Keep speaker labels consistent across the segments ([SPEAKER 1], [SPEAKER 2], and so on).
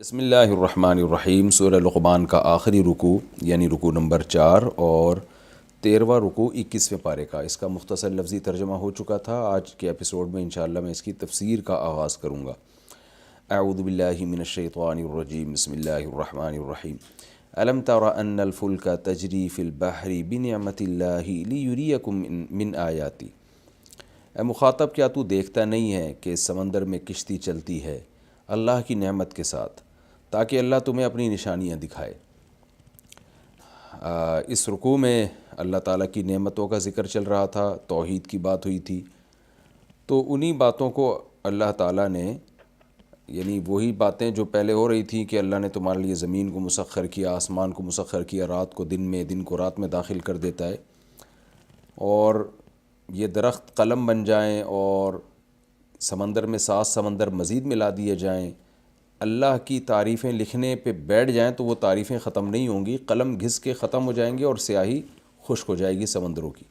[SPEAKER 1] بسم اللہ الرحمن الرحیم۔ سورہ لقمان کا آخری رکوع یعنی رکوع نمبر 4 اور 13واں رکوع 21ویں پارے کا، اس کا مختصر لفظی ترجمہ ہو چکا تھا۔ آج کے ایپیسوڈ میں انشاءاللہ میں اس کی تفسیر کا آغاز کروں گا۔ اعوذ باللہ من الشیطان الرجیم، بسم اللہ الرحمن الرحیم۔ الم تر ان الفلک تجری فی البحر بنعمت اللہ لیریکم من آیاتی۔ اے مخاطب، کیا تو دیکھتا نہیں ہے کہ سمندر میں کشتی چلتی ہے اللہ کی نعمت کے ساتھ تاکہ اللہ تمہیں اپنی نشانیاں دکھائے۔ اس رکوع میں اللہ تعالیٰ کی نعمتوں کا ذکر چل رہا تھا، توحید کی بات ہوئی تھی، تو انہی باتوں کو اللہ تعالیٰ نے، یعنی وہی باتیں جو پہلے ہو رہی تھیں کہ اللہ نے تمہارے لیے زمین کو مسخر کیا، آسمان کو مسخر کیا، رات کو دن میں، دن کو رات میں داخل کر دیتا ہے، اور یہ درخت قلم بن جائیں اور سمندر میں 7 سمندر مزید ملا دیے جائیں، اللہ کی تعریفیں لکھنے پہ بیٹھ جائیں تو وہ تعریفیں ختم نہیں ہوں گی، قلم گھس کے ختم ہو جائیں گے اور سیاہی خشک ہو جائے گی سمندروں کی۔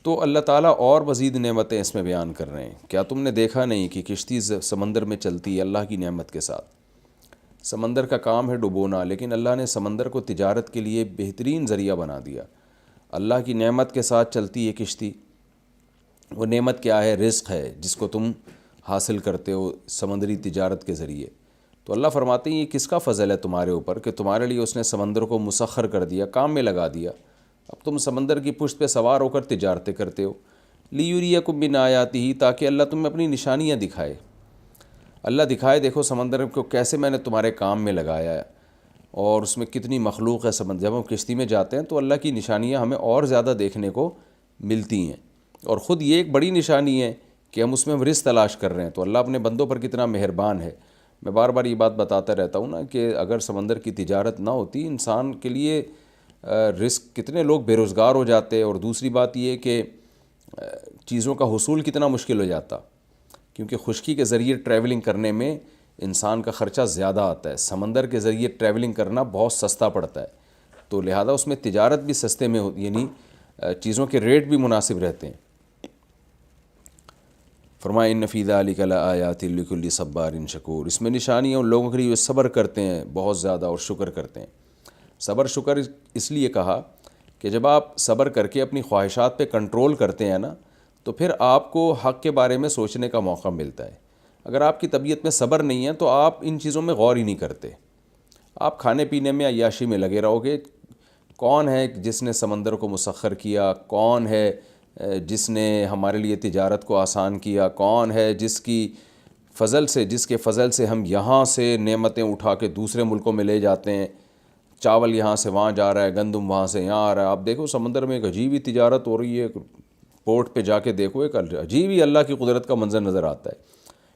[SPEAKER 1] تو اللہ تعالیٰ اور مزید نعمتیں اس میں بیان کر رہے ہیں۔ کیا تم نے دیکھا نہیں کہ کشتی سمندر میں چلتی ہے اللہ کی نعمت کے ساتھ؟ سمندر کا کام ہے ڈبونا، لیکن اللہ نے سمندر کو تجارت کے لیے بہترین ذریعہ بنا دیا۔ اللہ کی نعمت کے ساتھ چلتی ہے کشتی۔ وہ نعمت کیا ہے؟ رزق ہے، جس کو تم حاصل کرتے ہو سمندری تجارت کے ذریعے۔ تو اللہ فرماتے ہیں یہ کس کا فضل ہے تمہارے اوپر کہ تمہارے لیے اس نے سمندر کو مسخر کر دیا، کام میں لگا دیا، اب تم سمندر کی پشت پہ سوار ہو کر تجارتیں کرتے ہو۔ لیریکم من آیاتہ، تاکہ اللہ تمہیں اپنی نشانیاں دکھائے۔ اللہ دکھائے دیکھو سمندر کو کیسے میں نے تمہارے کام میں لگایا ہے، اور اس میں کتنی مخلوق ہے سمندر۔ جب ہم کشتی میں جاتے ہیں تو اللہ کی نشانیاں ہمیں اور زیادہ دیکھنے کو ملتی ہیں، اور خود یہ ایک بڑی نشانی ہے کہ ہم اس میں رزق تلاش کر رہے ہیں۔ تو اللہ اپنے بندوں پر کتنا مہربان ہے۔ میں بار بار یہ بات بتاتا رہتا ہوں نا کہ اگر سمندر کی تجارت نہ ہوتی، انسان کے لیے رزق، کتنے لوگ بے روزگار ہو جاتے، اور دوسری بات یہ کہ چیزوں کا حصول کتنا مشکل ہو جاتا، کیونکہ خشکی کے ذریعے ٹریولنگ کرنے میں انسان کا خرچہ زیادہ آتا ہے، سمندر کے ذریعے ٹریولنگ کرنا بہت سستا پڑتا ہے، تو لہذا اس میں تجارت بھی سستے میں یعنی چیزوں کے ریٹ بھی مناسب رہتے ہیں۔ فرمایا ان فی ذلک لآیات لکل صبار شکور، اس میں نشانیاں ان لوگوں کے لیے جو صبر کرتے ہیں بہت زیادہ اور شکر کرتے ہیں۔ صبر شکر اس لیے کہا کہ جب آپ صبر کر کے اپنی خواہشات پہ کنٹرول کرتے ہیں نا، تو پھر آپ کو حق کے بارے میں سوچنے کا موقع ملتا ہے۔ اگر آپ کی طبیعت میں صبر نہیں ہے تو آپ ان چیزوں میں غور ہی نہیں کرتے، آپ کھانے پینے میں عیاشی میں لگے رہو گے۔ کون ہے جس نے سمندر کو مسخر کیا؟ کون ہے جس نے ہمارے لیے تجارت کو آسان کیا؟ کون ہے جس کے فضل سے ہم یہاں سے نعمتیں اٹھا کے دوسرے ملکوں میں لے جاتے ہیں؟ چاول یہاں سے وہاں جا رہا ہے، گندم وہاں سے یہاں آ رہا ہے۔ آپ دیکھو سمندر میں ایک عجیب ہی تجارت ہو رہی ہے، پورٹ پہ جا کے دیکھو ایک عجیب ہی اللہ کی قدرت کا منظر نظر آتا ہے۔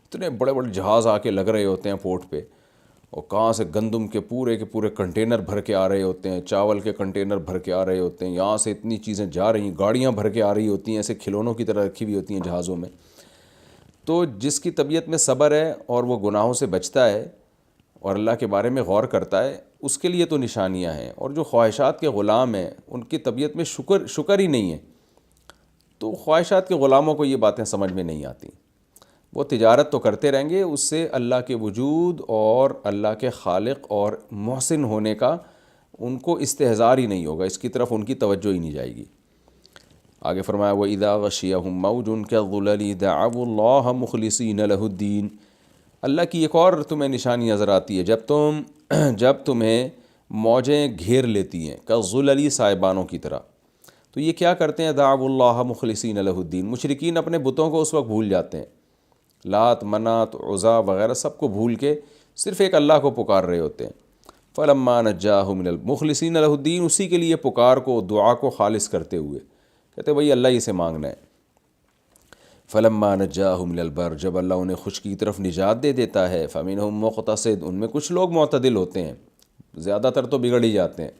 [SPEAKER 1] اتنے بڑے بڑے جہاز آ کے لگ رہے ہوتے ہیں پورٹ پہ، اور کہاں سے گندم کے پورے کنٹینر بھر کے آ رہے ہوتے ہیں، چاول کے کنٹینر بھر کے آ رہے ہوتے ہیں، یہاں سے اتنی چیزیں جا رہی ہیں، گاڑیاں بھر کے آ رہی ہوتی ہیں، ایسے کھلونوں کی طرح رکھی ہوئی ہوتی ہیں جہازوں میں۔ تو جس کی طبیعت میں صبر ہے اور وہ گناہوں سے بچتا ہے اور اللہ کے بارے میں غور کرتا ہے، اس کے لیے تو نشانیاں ہیں۔ اور جو خواہشات کے غلام ہیں ان کی طبیعت میں شکر ہی نہیں ہے، تو خواہشات کے غلاموں کو یہ باتیں سمجھ میں نہیں آتی، وہ تجارت تو کرتے رہیں گے، اس سے اللہ کے وجود اور اللہ کے خالق اور محسن ہونے کا ان کو استحضار ہی نہیں ہوگا، اس کی طرف ان کی توجہ ہی نہیں جائے گی۔ آگے فرمایا وَإِذَا غَشِيَهُم مَّوْجٌ كَالظُّلَلِ دَعَوُا اللَّهَ مُخْلِصِينَ لَهُ الدِّينَ۔ اللہ کی ایک اور تمہیں نشانی نظر آتی ہے، جب تمہیں موجیں گھیر لیتی ہیں، كالظُّلَلِ سائبانوں کی طرح، تو یہ کیا کرتے ہیں؟ دَعَوُا اللَّهَ مُخْلِصِينَ لَهُ الدِّينَ، مشرکین اپنے بتوں کو اس وقت بھول جاتے ہیں، لات منات عزا وغیرہ سب کو بھول کے صرف ایک اللہ کو پکار رہے ہوتے ہیں۔ فَلَمَّا نَجَّاهُمْ إِلَى الْمُخْلِصِينَ لَهُ الدِّينَ، اسی کے لیے پکار کو، دعا کو خالص کرتے ہوئے کہتے ہیں بھئی اللہ ہی سے مانگنا ہے۔ فَلَمَّا نَجَّاهُمْ إِلَى الْبَرِّ، جب اللہ انہیں خشکی کی طرف نجات دے دیتا ہے، فَمِنْهُمْ مُقْتَصِدٌ، ان میں کچھ لوگ معتدل ہوتے ہیں، زیادہ تر تو بگڑ ہی جاتے ہیں،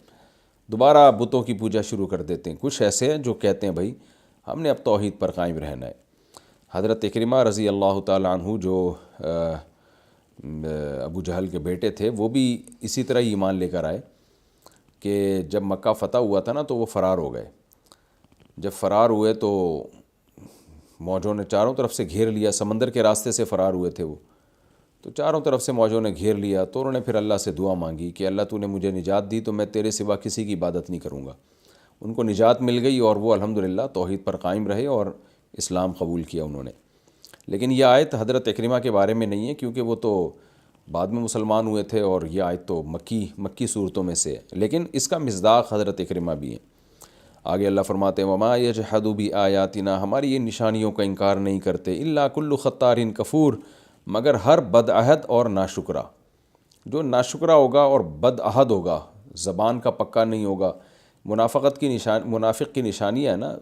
[SPEAKER 1] دوبارہ بتوں کی پوجا شروع کر دیتے ہیں۔ کچھ ایسے ہیں جو کہتے ہیں بھئی ہم نے اب توحید پر قائم رہنا ہے۔ حضرت اکرمہ رضی اللہ تعالیٰ عنہ جو ابو جہل کے بیٹے تھے، وہ بھی اسی طرح ایمان لے کر آئے کہ جب مکہ فتح ہوا تھا نا تو وہ فرار ہو گئے۔ جب فرار ہوئے تو موجوں نے چاروں طرف سے گھیر لیا، سمندر کے راستے سے فرار ہوئے تھے وہ، تو چاروں طرف سے موجوں نے گھیر لیا، تو انہوں نے پھر اللہ سے دعا مانگی کہ اللہ تو نے مجھے نجات دی تو میں تیرے سوا کسی کی عبادت نہیں کروں گا۔ ان کو نجات مل گئی اور وہ الحمدللہ توحید پر قائم رہے اور اسلام قبول کیا انہوں نے۔ لیکن یہ آیت حضرت اکرمہ کے بارے میں نہیں ہے، کیونکہ وہ تو بعد میں مسلمان ہوئے تھے، اور یہ آیت تو مکی صورتوں میں سے ہے، لیکن اس کا مصداق حضرت اکرمہ بھی ہیں۔ آگے اللہ فرماتے ہیں وما یجحد بآیاتنا، ہماری یہ نشانیوں کا انکار نہیں کرتے، الا کل ختار کفور، مگر ہر بدعہد اور ناشکرا۔ جو ناشکرا ہوگا اور بدعہد ہوگا، زبان کا پکا نہیں ہوگا، منافق کی نشانی ہے نا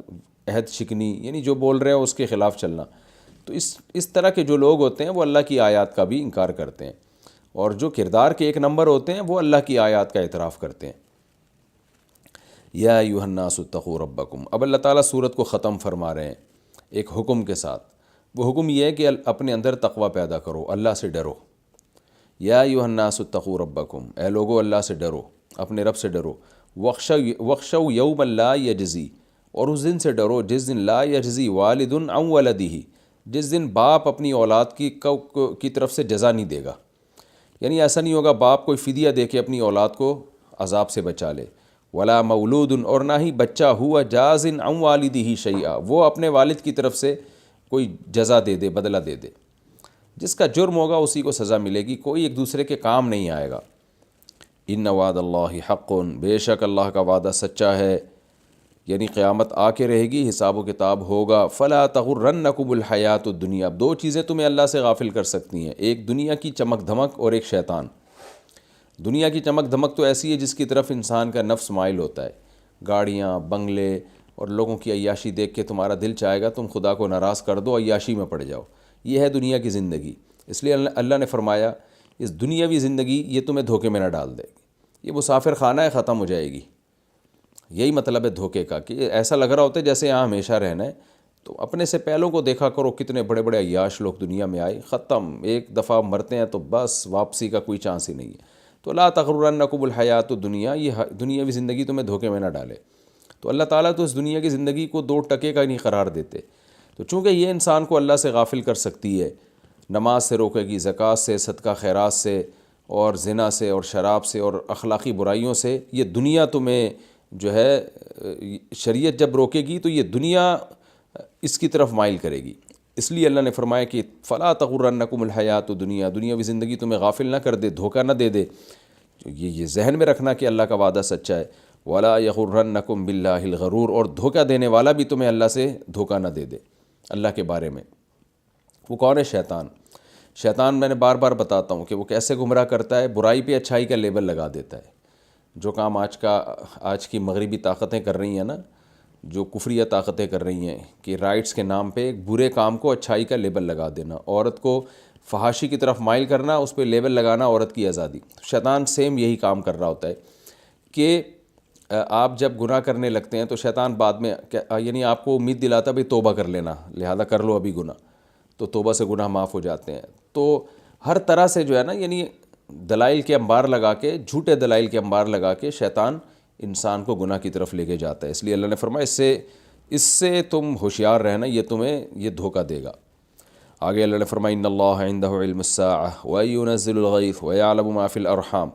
[SPEAKER 1] عہد شکنی، یعنی جو بول رہے ہیں اس کے خلاف چلنا۔ تو اس طرح کے جو لوگ ہوتے ہیں وہ اللہ کی آیات کا بھی انکار کرتے ہیں، اور جو کردار کے ایک نمبر ہوتے ہیں وہ اللہ کی آیات کا اعتراف کرتے ہیں۔ یا ایھا الناس اتقوا ربکم، اب اللہ تعالیٰ سورت کو ختم فرما رہے ہیں ایک حکم کے ساتھ۔ وہ حکم یہ ہے کہ اپنے اندر تقوی پیدا کرو، اللہ سے ڈرو۔ یا ایھا الناس اتقوا ربکم، اے لوگو اللہ سے ڈرو، اپنے رب سے ڈرو۔ وخشوا یوما لا یجزی، اور اس دن سے ڈرو جس دن لا یجزی والد عن ولدہ، جس دن باپ اپنی اولاد کی طرف سے جزا نہیں دے گا۔ یعنی ایسا نہیں ہوگا باپ کوئی فدیہ دے کے اپنی اولاد کو عذاب سے بچا لے۔ ولا مولود، اور نہ ہی بچہ ہوا جاز عن والدہ شیئا، وہ اپنے والد کی طرف سے کوئی جزا دے دے، بدلہ دے دے۔ جس کا جرم ہوگا اسی کو سزا ملے گی، کوئی ایک دوسرے کے کام نہیں آئے گا۔ ان وعد اللہ حق، بے شک اللہ کا وعدہ سچا ہے، یعنی قیامت آ کے رہے گی، حساب و کتاب ہوگا۔ فلا تغرنکم الحیات الدنیا، اب دو چیزیں تمہیں اللہ سے غافل کر سکتی ہیں، ایک دنیا کی چمک دھمک اور ایک شیطان۔ دنیا کی چمک دھمک تو ایسی ہے جس کی طرف انسان کا نفس مائل ہوتا ہے، گاڑیاں، بنگلے اور لوگوں کی عیاشی دیکھ کے تمہارا دل چاہے گا تم خدا کو ناراض کر دو، عیاشی میں پڑ جاؤ۔ یہ ہے دنیا کی زندگی۔ اس لیے اللہ نے فرمایا اس دنیاوی زندگی یہ تمہیں دھوکے میں نہ ڈال دے گی، یہ مسافر خانہ ہے، ختم ہو جائے گی۔ یہی مطلب ہے دھوکے کا، کہ ایسا لگ رہا ہوتا ہے جیسے یہاں ہمیشہ رہنا ہے۔ تو اپنے سے پہلوں کو دیکھا کرو، کتنے بڑے بڑے عیاش لوگ دنیا میں آئے، ختم، ایک دفعہ مرتے ہیں تو بس واپسی کا کوئی چانس ہی نہیں ہے۔ تو لا تغرنکم الحیات الدنیا، یہ دنیاوی زندگی تمہیں دھوکے میں نہ ڈالے۔ تو اللہ تعالیٰ تو اس دنیا کی زندگی کو 2 ٹکے کا نہیں قرار دیتے۔ تو چونکہ یہ انسان کو اللہ سے غافل کر سکتی ہے، نماز سے روکے گی، زکوٰۃ سے، صدقہ خیرات سے، اور زنا سے اور شراب سے اور اخلاقی برائیوں سے، یہ دنیا تمہیں جو ہے شریعت جب روکے گی تو یہ دنیا اس کی طرف مائل کرے گی۔ اس لیے اللہ نے فرمایا کہ فلا تغرنکم الحیات الدنیا، دنیاوی زندگی تمہیں غافل نہ کر دے، دھوکہ نہ دے دے۔ یہ ذہن میں رکھنا کہ اللہ کا وعدہ سچا ہے۔ ولا یغرنکم باللہ الغرور، اور دھوکہ دینے والا بھی تمہیں اللہ سے دھوکہ نہ دے دے اللہ کے بارے میں۔ وہ کون ہے؟ شیطان۔ شیطان میں نے بار بار بتاتا ہوں کہ وہ کیسے گمراہ کرتا ہے، برائی پہ اچھائی کا لیبل لگا دیتا ہے۔ جو کام آج کی مغربی طاقتیں کر رہی ہیں نا، جو کفریہ طاقتیں کر رہی ہیں، کہ رائٹس کے نام پہ ایک برے کام کو اچھائی کا لیبل لگا دینا، عورت کو فحاشی کی طرف مائل کرنا، اس پہ لیبل لگانا عورت کی آزادی۔ شیطان سیم یہی کام کر رہا ہوتا ہے کہ آپ جب گناہ کرنے لگتے ہیں تو شیطان بعد میں یعنی آپ کو امید دلاتا ہے بھئی توبہ کر لینا، لہذا کر لو ابھی گناہ، تو توبہ سے گناہ معاف ہو جاتے ہیں۔ تو ہر طرح سے جو ہے نا، یعنی دلائل کے انبار لگا کے، جھوٹے دلائل کے انبار لگا کے شیطان انسان کو گناہ کی طرف لے کے جاتا ہے۔ اس لیے اللہ نے فرمایا اس سے تم ہوشیار رہنا، یہ تمہیں یہ دھوکہ دے گا۔ آگے اللہ نے فرمایا ان اللہ عندہ علم الساعۃ وینزل الغیث ویعلم ما فی الارحام۔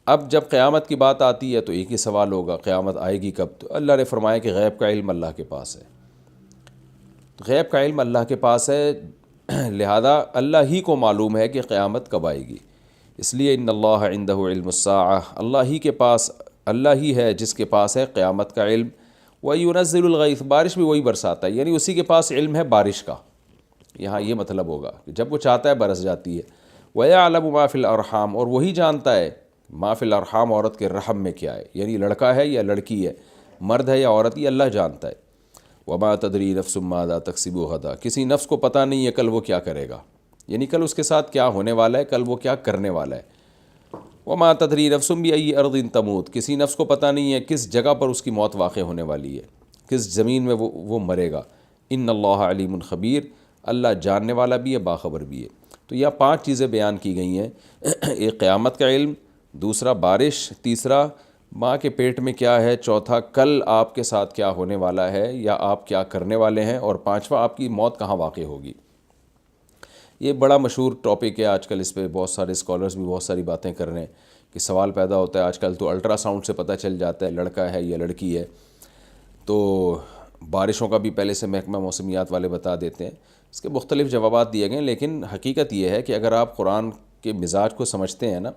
[SPEAKER 1] اب جب قیامت کی بات آتی ہے تو ایک ہی سوال ہوگا، قیامت آئے گی کب؟ تو اللہ نے فرمایا کہ غیب کا علم اللہ کے پاس ہے، غیب کا علم اللہ کے پاس ہے، لہذا اللہ ہی کو معلوم ہے کہ قیامت کب آئے گی۔ اس لیے ان اللہ عندہ علم الساعۃ، اللہ ہی ہے جس کے پاس ہے قیامت کا علم۔ وَيُنَزِّلُ الْغَيْثَ، بارش بھی وہی برساتا ہے، یعنی اسی کے پاس علم ہے بارش کا۔ یہاں یہ مطلب ہوگا کہ جب وہ چاہتا ہے برس جاتی ہے۔ وَيَعْلَمُ مَا فِي الْأَرْحَامِ، اور وہی جانتا ہے ما فی الارحام، عورت کے رحم میں کیا ہے، یعنی لڑکا ہے یا لڑکی ہے، مرد ہے یا عورت، یہ اللہ جانتا ہے۔ وما تدری نفس ماذا تکسب غدا، کسی نفس کو پتہ نہیں ہے کل وہ کیا کرے گا، یعنی کل اس کے ساتھ کیا ہونے والا ہے، کل وہ کیا کرنے والا ہے۔ وما تدری نفس بأی ارض تموت، کسی نفس کو پتہ نہیں ہے کس جگہ پر اس کی موت واقع ہونے والی ہے، کس زمین میں وہ مرے گا۔ ان اللہ علیم خبیر، اللہ جاننے والا بھی ہے، باخبر بھی ہے۔ تو یہ 5 چیزیں بیان کی گئی ہیں، ایک قیامت کا علم، دوسرا بارش، تیسرا ماں کے پیٹ میں کیا ہے، چوتھا کل آپ کے ساتھ کیا ہونے والا ہے یا آپ کیا کرنے والے ہیں، اور پانچواں آپ کی موت کہاں واقع ہوگی۔ یہ بڑا مشہور ٹاپک ہے آج کل، اس پہ بہت سارے اسکالرز بھی بہت ساری باتیں کر رہے ہیں کہ سوال پیدا ہوتا ہے آج کل تو الٹرا ساؤنڈ سے پتہ چل جاتا ہے لڑکا ہے یا لڑکی ہے، تو بارشوں کا بھی پہلے سے محکمہ موسمیات والے بتا دیتے ہیں۔ اس کے مختلف جوابات دیے گئے، لیکن حقیقت یہ ہے کہ اگر آپ قرآن کے مزاج کو سمجھتے ہیں نا،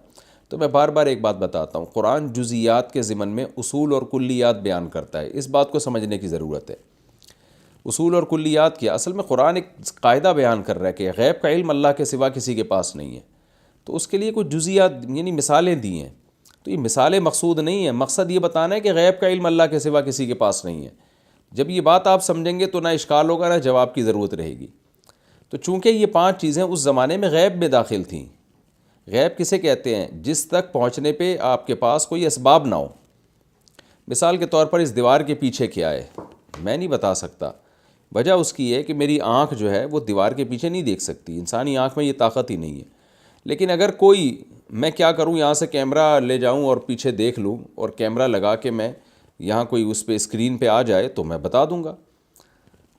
[SPEAKER 1] تو میں بار بار ایک بات بتاتا ہوں، قرآن جزیات کے ضمن میں اصول اور کلیات بیان کرتا ہے، اس بات کو سمجھنے کی ضرورت ہے۔ اصول اور کلیات کیا؟ اصل میں قرآن ایک قاعدہ بیان کر رہا ہے کہ غیب کا علم اللہ کے سوا کسی کے پاس نہیں ہے، تو اس کے لیے کچھ جزیات یعنی مثالیں دی ہیں، تو یہ مثالیں مقصود نہیں ہیں، مقصد یہ بتانا ہے کہ غیب کا علم اللہ کے سوا کسی کے پاس نہیں ہے۔ جب یہ بات آپ سمجھیں گے تو نہ اشکال ہوگا نہ جواب کی ضرورت رہے گی۔ تو چونکہ یہ 5 چیزیں اس زمانے میں غیب میں داخل تھیں، غیب کسے کہتے ہیں؟ جس تک پہنچنے پہ آپ کے پاس کوئی اسباب نہ ہو۔ مثال کے طور پر اس دیوار کے پیچھے کیا ہے میں نہیں بتا سکتا، وجہ اس کی ہے کہ میری آنکھ جو ہے وہ دیوار کے پیچھے نہیں دیکھ سکتی، انسانی آنکھ میں یہ طاقت ہی نہیں ہے۔ لیکن اگر میں کیا کروں، یہاں سے کیمرہ لے جاؤں اور پیچھے دیکھ لوں، اور کیمرہ لگا کے میں یہاں کوئی اس پہ اسکرین پہ آ جائے تو میں بتا دوں گا،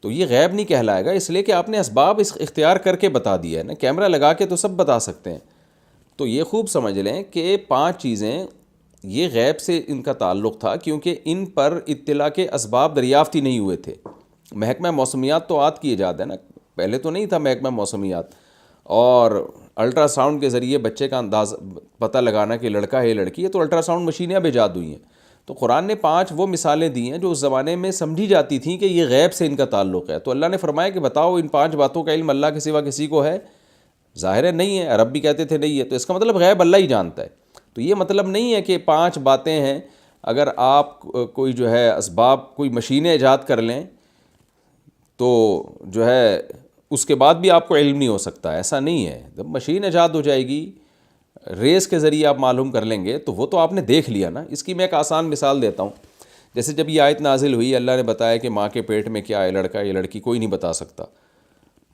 [SPEAKER 1] تو یہ غیب نہیں کہلائے گا، اس لیے کہ آپ نے اسباب اختیار کر کے بتا دیا ہے نا۔ کیمرہ لگا کے تو سب بتا سکتے ہیں۔ تو یہ خوب سمجھ لیں کہ 5 چیزیں یہ غیب سے ان کا تعلق تھا، کیونکہ ان پر اطلاع کے اسباب دریافت ہی نہیں ہوئے تھے۔ محکمہ موسمیات تو عاد کی ایجاد ہے نا، پہلے تو نہیں تھا محکمہ موسمیات، اور الٹرا ساؤنڈ کے ذریعے بچے کا انداز پتہ لگانا کہ لڑکا ہے یا لڑکی ہے، تو الٹرا ساؤنڈ مشینیں اب ایجاد ہوئی ہیں۔ تو قرآن نے 5 وہ مثالیں دی ہیں جو اس زمانے میں سمجھی جاتی تھیں کہ یہ غیب سے ان کا تعلق ہے، تو اللہ نے فرمایا کہ بتاؤ ان 5 باتوں کا علم اللہ کے سوا کسی کو ہے؟ ظاہر ہے نہیں ہے، عرب بھی کہتے تھے نہیں ہے، تو اس کا مطلب غیب اللہ ہی جانتا ہے۔ تو یہ مطلب نہیں ہے کہ 5 باتیں ہیں، اگر آپ کوئی جو ہے اسباب کوئی مشینیں ایجاد کر لیں تو جو ہے اس کے بعد بھی آپ کو علم نہیں ہو سکتا، ایسا نہیں ہے۔ جب مشین ایجاد ہو جائے گی، ریس کے ذریعے آپ معلوم کر لیں گے تو وہ تو آپ نے دیکھ لیا نا۔ اس کی میں ایک آسان مثال دیتا ہوں، جیسے جب یہ آیت نازل ہوئی، اللہ نے بتایا کہ ماں کے پیٹ میں کیا ہے، لڑکا یا لڑکی، کوئی نہیں بتا سکتا،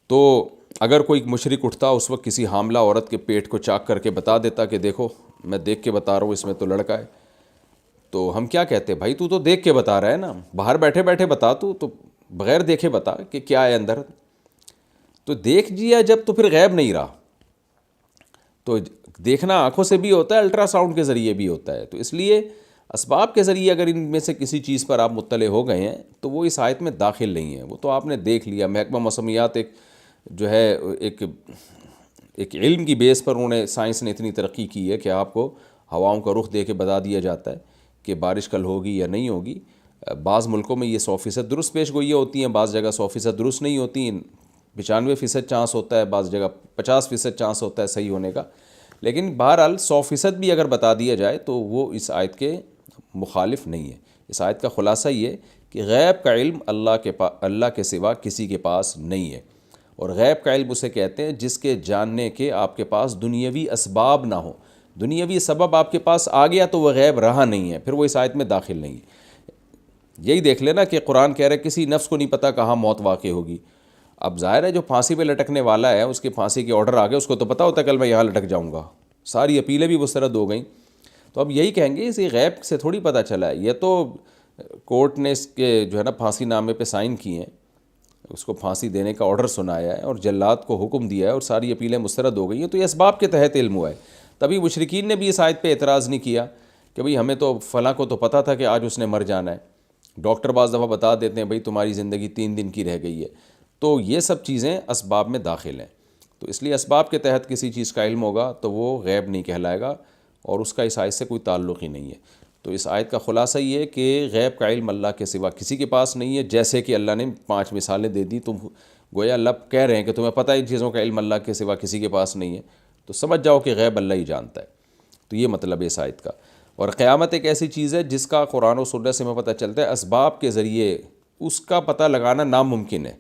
[SPEAKER 1] تو اگر کوئی مشرک اٹھتا اس وقت کسی حاملہ عورت کے پیٹ کو چاک کر کے بتا دیتا کہ دیکھو میں دیکھ کے بتا رہا ہوں اس میں تو لڑکا ہے، تو ہم کیا کہتے بھائی تو دیکھ کے بتا رہا ہے نا، باہر بیٹھے بیٹھے بتا، تو بغیر دیکھے بتا کہ کیا ہے اندر، تو دیکھ جیا جب تو پھر غیب نہیں رہا۔ تو دیکھنا آنکھوں سے بھی ہوتا ہے، الٹرا ساؤنڈ کے ذریعے بھی ہوتا ہے، تو اس لیے اسباب کے ذریعے اگر ان میں سے کسی چیز پر آپ مطلع ہو گئے ہیں تو وہ اس آیت میں داخل نہیں ہے، وہ تو آپ نے دیکھ لیا۔ محکمہ موسمیات ایک جو ہے ایک علم کی بیس پر انہوں نے، سائنس نے اتنی ترقی کی ہے کہ آپ کو ہواؤں کا رخ دے کے بتا دیا جاتا ہے کہ بارش کل ہوگی یا نہیں ہوگی۔ بعض ملکوں میں یہ 100% درست پیش گوئیاں ہوتی ہیں، بعض جگہ 100% درست نہیں ہوتی، 95% چانس ہوتا ہے، بعض جگہ 50% چانس ہوتا ہے صحیح ہونے کا، لیکن بہرحال 100% بھی اگر بتا دیا جائے تو وہ اس آیت کے مخالف نہیں ہے۔ اس آیت کا خلاصہ یہ کہ غیب کا علم اللہ کے سوا کسی کے پاس نہیں ہے، اور غیب کا علم اسے کہتے ہیں جس کے جاننے کے آپ کے پاس دنیاوی اسباب نہ ہو۔ دنیاوی سبب آپ کے پاس آ گیا تو وہ غیب رہا نہیں ہے، پھر وہ اس آیت میں داخل نہیں ہے۔ یہی دیکھ لینا کہ قرآن کہہ رہا ہے کسی نفس کو نہیں پتہ کہاں موت واقع ہوگی۔ اب ظاہر ہے جو پھانسی پہ لٹکنے والا ہے، اس کے پھانسی کے آرڈر آ گئے، اس کو تو پتہ ہوتا ہے کل میں یہاں لٹک جاؤں گا، ساری اپیلیں بھی مسترد ہو گئیں، تو اب یہی کہیں گے اسے غیب سے تھوڑی پتہ چلا ہے، یہ تو کورٹ نے اس کے جو ہے نا پھانسی نامے پہ سائن کیے ہیں، اس کو پھانسی دینے کا آرڈر سنایا ہے اور جلاد کو حکم دیا ہے اور ساری اپیلیں مسترد ہو گئی ہیں، تو یہ اسباب کے تحت علم ہوا ہے۔ تبھی مشرکین نے بھی اس آیت پہ اعتراض نہیں کیا کہ بھئی ہمیں تو فلاں کو تو پتہ تھا کہ آج اس نے مر جانا ہے، ڈاکٹر بعض دفعہ بتا دیتے ہیں بھئی تمہاری زندگی 3 دن کی رہ گئی ہے، تو یہ سب چیزیں اسباب میں داخل ہیں، تو اس لیے اسباب کے تحت کسی چیز کا علم ہوگا تو وہ غیب نہیں کہلائے گا اور اس کا اس آیت سے کوئی تعلق ہی نہیں ہے۔ تو اس آیت کا خلاصہ یہ ہے کہ غیب کا علم اللہ کے سوا کسی کے پاس نہیں ہے، جیسے کہ اللہ نے 5 مثالیں دے دی، تم گویا اللہ کہہ رہے ہیں کہ تمہیں پتہ ہے ان چیزوں کا علم اللہ کے سوا کسی کے پاس نہیں ہے، تو سمجھ جاؤ کہ غیب اللہ ہی جانتا ہے۔ تو یہ مطلب ہے اس آیت کا۔ اور قیامت ایک ایسی چیز ہے جس کا قرآن و سنت سے ہمیں پتہ چلتا ہے اسباب کے ذریعے اس کا پتہ لگانا ناممکن ہے،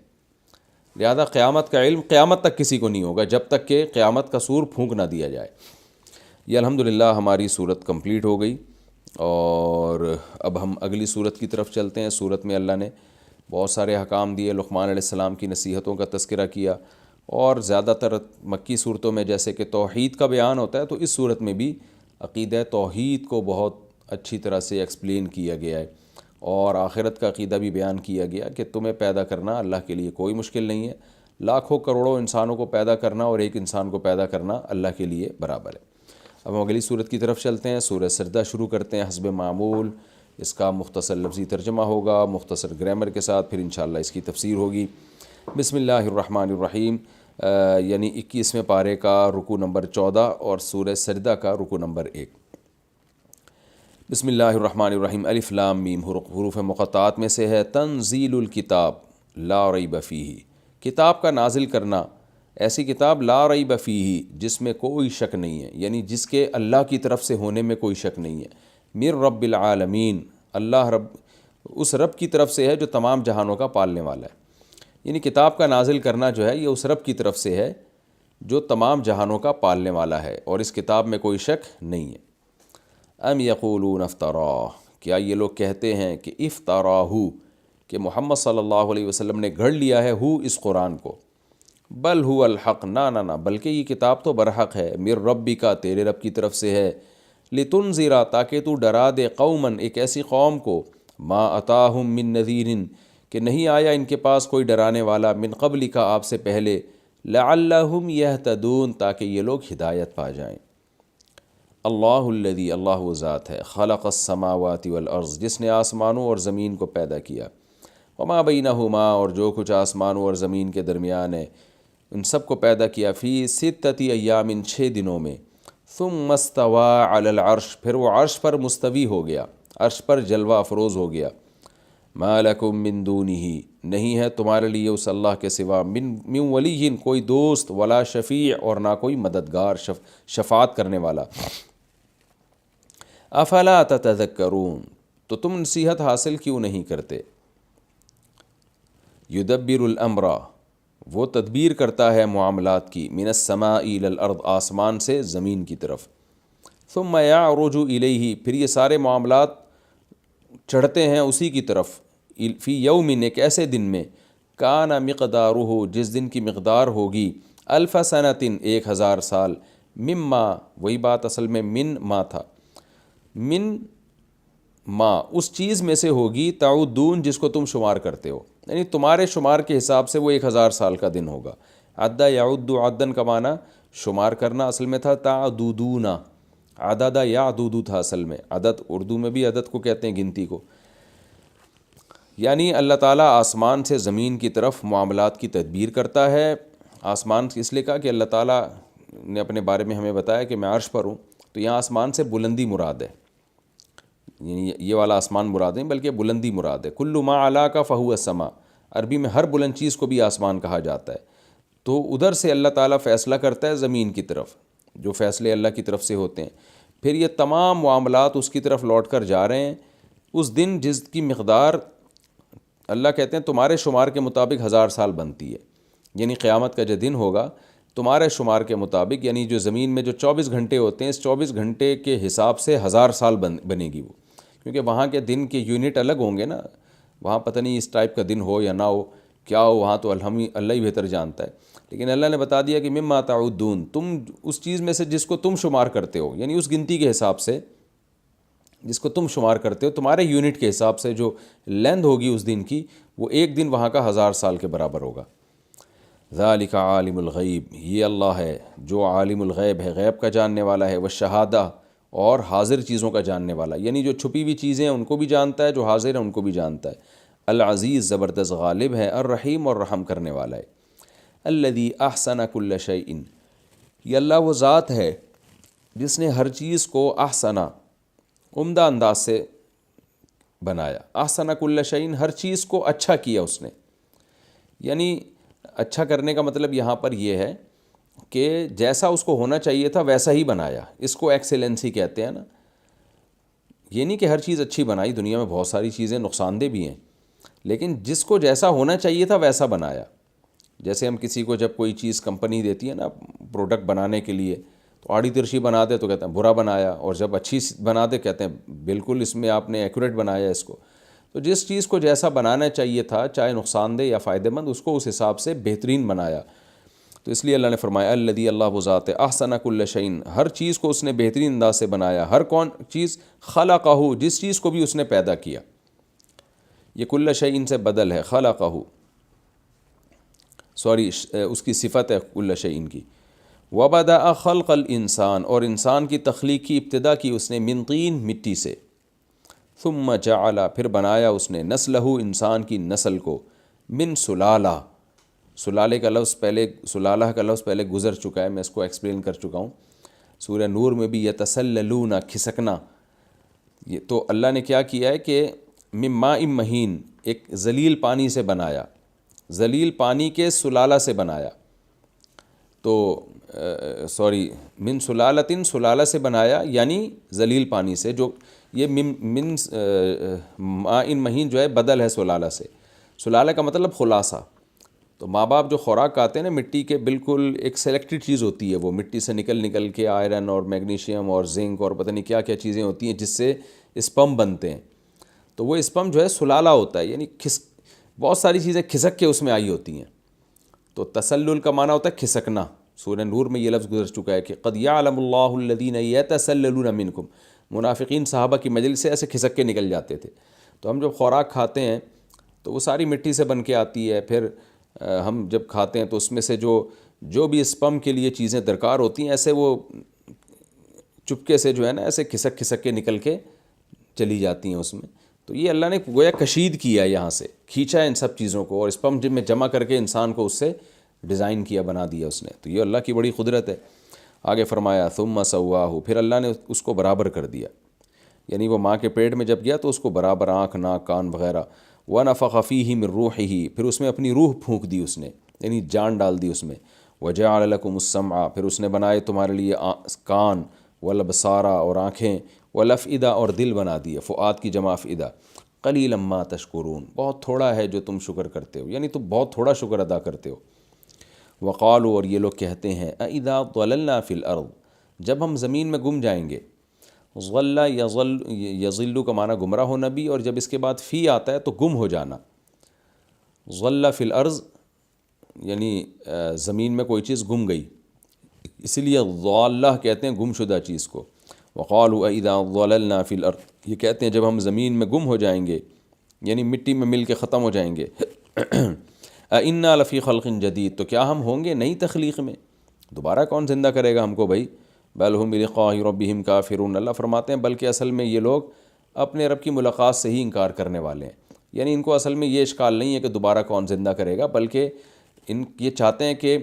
[SPEAKER 1] لہذا قیامت کا علم قیامت تک کسی کو نہیں ہوگا جب تک کہ قیامت کا سور پھونک نہ دیا جائے۔ یہ الحمدللہ ہماری صورت کمپلیٹ ہو گئی، اور اب ہم اگلی صورت کی طرف چلتے ہیں۔ صورت میں اللہ نے بہت سارے احکام دیے، لقمان علیہ السلام کی نصیحتوں کا تذکرہ کیا، اور زیادہ تر مکی صورتوں میں جیسے کہ توحید کا بیان ہوتا ہے، تو اس صورت میں بھی عقیدہ توحید کو بہت اچھی طرح سے ایکسپلین کیا گیا ہے، اور آخرت کا عقیدہ بھی بیان کیا گیا کہ تمہیں پیدا کرنا اللہ کے لیے کوئی مشکل نہیں ہے، لاکھوں کروڑوں انسانوں کو پیدا کرنا اور ایک انسان کو پیدا کرنا اللہ کے لیے برابر ہے۔ اب ہم اگلی صورت کی طرف چلتے ہیں، سورہ سجدہ شروع کرتے ہیں حسب معمول۔ اس کا مختصر لفظی ترجمہ ہوگا، مختصر گرامر کے ساتھ، پھر انشاءاللہ اس کی تفسیر ہوگی۔ بسم اللہ الرحمن الرحیم، یعنی 21ویں پارے کا رکوع نمبر 14 اور سورہ سجدہ کا رکوع نمبر 1۔ بسم اللہ الرحمن الرحیم، الف لام میم، حروف مقطعات میں سے ہے۔ تنزیل الکتاب لا ریب فیہ، کتاب کا نازل کرنا، ایسی کتاب لا ریب فیہ جس میں کوئی شک نہیں ہے، یعنی جس کے اللہ کی طرف سے ہونے میں کوئی شک نہیں ہے۔ من رب العالمین، اللہ رب اس رب کی طرف سے ہے جو تمام جہانوں کا پالنے والا ہے، یعنی کتاب کا نازل کرنا جو ہے یہ اس رب کی طرف سے ہے جو تمام جہانوں کا پالنے والا ہے، اور اس کتاب میں کوئی شک نہیں ہے۔ ام یقولون افتراہ، کیا یہ لوگ کہتے ہیں کہ افتراہ، کہ محمد صلی اللہ علیہ وسلم نے گھڑ لیا ہے اس قرآن کو۔ بل هو الحق، نہ بلکہ یہ کتاب تو برحق ہے، من ربک، تیرے رب کی طرف سے ہے، لتنذر، تاکہ تو ڈرا دے، قوما، ایک ایسی قوم کو، ما اتاہم من نذیر، کہ نہیں آیا ان کے پاس کوئی ڈرانے والا، من قبلک، آپ سے پہلے، لعلہم یہتدون، تاکہ یہ لوگ ہدایت پا جائیں۔ اللہ الذی، اللہ وہ ذات ہے، خلق السماوات والارض، جس نے آسمانوں اور زمین کو پیدا کیا، وما بینہما، اور جو کچھ آسمانوں اور زمین کے درمیان ہے ان سب کو پیدا کیا، فی ستۃ ایام، 6 دنوں میں، ثم استوی علی العرش، پھر وہ عرش پر مستوی ہو گیا، عرش پر جلوہ افروز ہو گیا۔ ما لکم من دونہ، نہیں ہے تمہارے لیے اس اللہ کے سوا، من ولی، کوئی دوست، ولا شفیع، اور نہ کوئی مددگار، شفاعت کرنے والا۔ افلا تتذکرون، تو تم نصیحت حاصل کیوں نہیں کرتے۔ یدبر الامر، وہ تدبیر کرتا ہے معاملات کی، من السماء الی الارض، آسمان سے زمین کی طرف، ثم یعرج الیہ، پھر یہ سارے معاملات چڑھتے ہیں اسی کی طرف، فی یوم، ایک ایسے دن میں، کان مقدارہ، جس دن کی مقدار ہوگی، الف سنۃ، 1000 سال، مما، وہی بات اصل میں من ما تھا، من ما، اس چیز میں سے ہوگی، تعدون، جس کو تم شمار کرتے ہو، یعنی تمہارے شمار کے حساب سے وہ 1000 سال کا دن ہوگا۔ عد یعد، عدن کا معنی شمار کرنا اصل میں تھا، تعددون، عدد یعدد تھا اصل میں، عدد اردو میں بھی عدد کو کہتے ہیں، گنتی کو، یعنی اللہ تعالیٰ آسمان سے زمین کی طرف معاملات کی تدبیر کرتا ہے۔ آسمان اس لیے کہا کہ اللہ تعالیٰ نے اپنے بارے میں ہمیں بتایا کہ میں عرش پر ہوں، تو یہاں آسمان سے بلندی مراد ہے، یعنی یہ والا آسمان مراد نہیں بلکہ بلندی مراد ہے۔ کل ما علا کا فہو السما، عربی میں ہر بلند چیز کو بھی آسمان کہا جاتا ہے، تو ادھر سے اللہ تعالیٰ فیصلہ کرتا ہے زمین کی طرف، جو فیصلے اللہ کی طرف سے ہوتے ہیں، پھر یہ تمام معاملات اس کی طرف لوٹ کر جا رہے ہیں۔ اس دن جس کی مقدار اللہ کہتے ہیں تمہارے شمار کے مطابق 1000 سال بنتی ہے، یعنی قیامت کا جو دن ہوگا تمہارے شمار کے مطابق، یعنی جو زمین میں جو 24 گھنٹے ہوتے ہیں، اس 24 گھنٹے کے حساب سے 1000 سال بنے گی وہ، کیونکہ وہاں کے دن کے یونٹ الگ ہوں گے نا، وہاں پتہ نہیں اس ٹائپ کا دن ہو یا نہ ہو، کیا ہو وہاں تو اللہ ہی بہتر جانتا ہے، لیکن اللہ نے بتا دیا کہ مما تعدون، تم اس چیز میں سے جس کو تم شمار کرتے ہو، یعنی اس گنتی کے حساب سے جس کو تم شمار کرتے ہو، تمہارے یونٹ کے حساب سے جو لیندھ ہوگی اس دن کی، وہ ایک دن وہاں کا 1000 سال کے برابر ہوگا۔ ذالک عالم الغیب، یہ اللہ ہے جو عالم الغیب ہے، غیب کا جاننے والا ہے، والشہادہ، اور حاضر چیزوں کا جاننے والا، یعنی جو چھپی ہوئی چیزیں ہیں ان کو بھی جانتا ہے، جو حاضر ہیں ان کو بھی جانتا ہے۔ العزیز، زبردست غالب ہے، الرحیم، اور رحم کرنے والا ہے۔ الذی احسن کل شیء، یہ اللہ وہ ذات ہے جس نے ہر چیز کو احسنا، عمدہ انداز سے بنایا، احسن کل شیء، ہر چیز کو اچھا کیا اس نے، یعنی اچھا کرنے کا مطلب یہاں پر یہ ہے کہ جیسا اس کو ہونا چاہیے تھا ویسا ہی بنایا، اس کو ایکسیلنسی کہتے ہیں نا، یہ نہیں کہ ہر چیز اچھی بنائی، دنیا میں بہت ساری چیزیں نقصان دہ بھی ہیں، لیکن جس کو جیسا ہونا چاہیے تھا ویسا بنایا۔ جیسے ہم کسی کو جب کوئی چیز کمپنی دیتی ہے نا پروڈکٹ بنانے کے لیے، تو آڑی ترچھی بنا دے تو کہتے ہیں برا بنایا، اور جب اچھی بنا دے کہتے ہیں بالکل اس میں آپ نے ایکوریٹ بنایا اس کو۔ تو جس چیز کو جیسا بنانا چاہیے تھا، چاہے نقصان دہ یا فائدہ مند، اس کو اس حساب سے بہترین بنایا۔ تو اس لیے اللہ نے فرمایا الذی اللہ وہ ذات احسن کل شیء، ہر چیز کو اس نے بہترین انداز سے بنایا. ہر کون چیز خلقہ، جس چیز کو بھی اس نے پیدا کیا. یہ کل شیء سے بدل ہے، خلقہ اس کی صفت ہے کل شیء کی. وبدأ خلق الانسان، اور انسان کی تخلیق کی ابتدا کی اس نے من طین، مٹی سے. ثم جعل، پھر بنایا اس نے نسلہ، انسان کی نسل کو، من سلالہ. سلالے کا لفظ پہلے، سلالہ کا لفظ پہلے گزر چکا ہے، میں اس کو ایکسپلین کر چکا ہوں. سورہ نور میں بھی یتسللون، کھسکنا. یہ تو اللہ نے کیا کیا ہے کہ من ماء مہین، ایک ذلیل پانی سے بنایا، ذلیل پانی کے سلالہ سے بنایا. تو من سلالتن، سلالہ سے بنایا یعنی ذلیل پانی سے. جو یہ من ماء مہین جو ہے بدل ہے سلالہ سے. سلالہ کا مطلب خلاصہ. تو ماں باپ جو خوراک کھاتے ہیں نا مٹی کے، بالکل ایک سلیکٹڈ چیز ہوتی ہے، وہ مٹی سے نکل کے آئرن اور میگنیشیم اور زنک اور پتہ نہیں کیا کیا چیزیں ہوتی ہیں جس سے اسپم بنتے ہیں. تو وہ اسپم جو ہے سلالہ ہوتا ہے، یعنی بہت ساری چیزیں کھسک کے اس میں آئی ہوتی ہیں. تو تسلل کا معنی ہوتا ہے کھسکنا. سورہ نور میں یہ لفظ گزر چکا ہے کہ قد یعلم اللہ الذین یتسللون منکم. منافقین صحابہ کی مجلس سے ایسے کھسک کے نکل جاتے تھے. تو ہم جب خوراک کھاتے ہیں تو وہ ساری مٹی سے بن کے آتی ہے. پھر ہم جب کھاتے ہیں تو اس میں سے جو بھی اسپم کے لیے چیزیں درکار ہوتی ہیں، ایسے وہ چپکے سے جو ہے نا ایسے کھسک کے نکل کے چلی جاتی ہیں اس میں. تو یہ اللہ نے گویا کشید کیا ہے، یہاں سے کھینچا ہے ان سب چیزوں کو، اور اسپم جب میں جمع کر کے انسان کو اس سے ڈیزائن کیا، بنا دیا اس نے. تو یہ اللہ کی بڑی قدرت ہے. آگے فرمایا ثم سواہ، پھر اللہ نے اس کو برابر کر دیا. یعنی وہ ماں کے پیٹ میں جب گیا تو اس کو برابر آنکھ، ناک، کان وغیرہ. ونفخ فیہ من روحہ، پھر اس میں اپنی روح پھونک دی اس نے، یعنی جان ڈال دی اس میں. وجعل لکم السمع، پھر اس نے بنائے تمہارے لیے کان، والابصار، اور آنکھیں، والافئدہ، اور دل بنا دیے. فؤاد کی جمع افئدہ. قلیلا ما تشکرون، بہت تھوڑا ہے جو تم شکر کرتے ہو، یعنی تم بہت تھوڑا شکر ادا کرتے ہو. وقالوا، اور یہ لوگ کہتے ہیں، اذا ضللنا فی الارض، جب ہم زمین میں گم جائیں گے. ضل یضل کا معنی گمراہ ہونا بھی، اور جب اس کے بعد فی آتا ہے تو گم ہو جانا. ضل فی الارض یعنی زمین میں کوئی چیز گم گئی، اس لیے ضالہ کہتے ہیں گم شدہ چیز کو. وقالوا اذا ضللنا فی الارض، یہ کہتے ہیں جب ہم زمین میں گم ہو جائیں گے، یعنی مٹی میں مل کے ختم ہو جائیں گے. انا لفی خلق جدید، تو کیا ہم ہوں گے نئی تخلیق میں؟ دوبارہ کون زندہ کرے گا ہم کو بھائی؟ بل ہم بلقاء ربہم کافرون، اللہ فرماتے ہیں بلکہ اصل میں یہ لوگ اپنے رب کی ملاقات سے ہی انکار کرنے والے ہیں. یعنی ان کو اصل میں یہ اشکال نہیں ہے کہ دوبارہ کون زندہ کرے گا، بلکہ یہ چاہتے ہیں کہ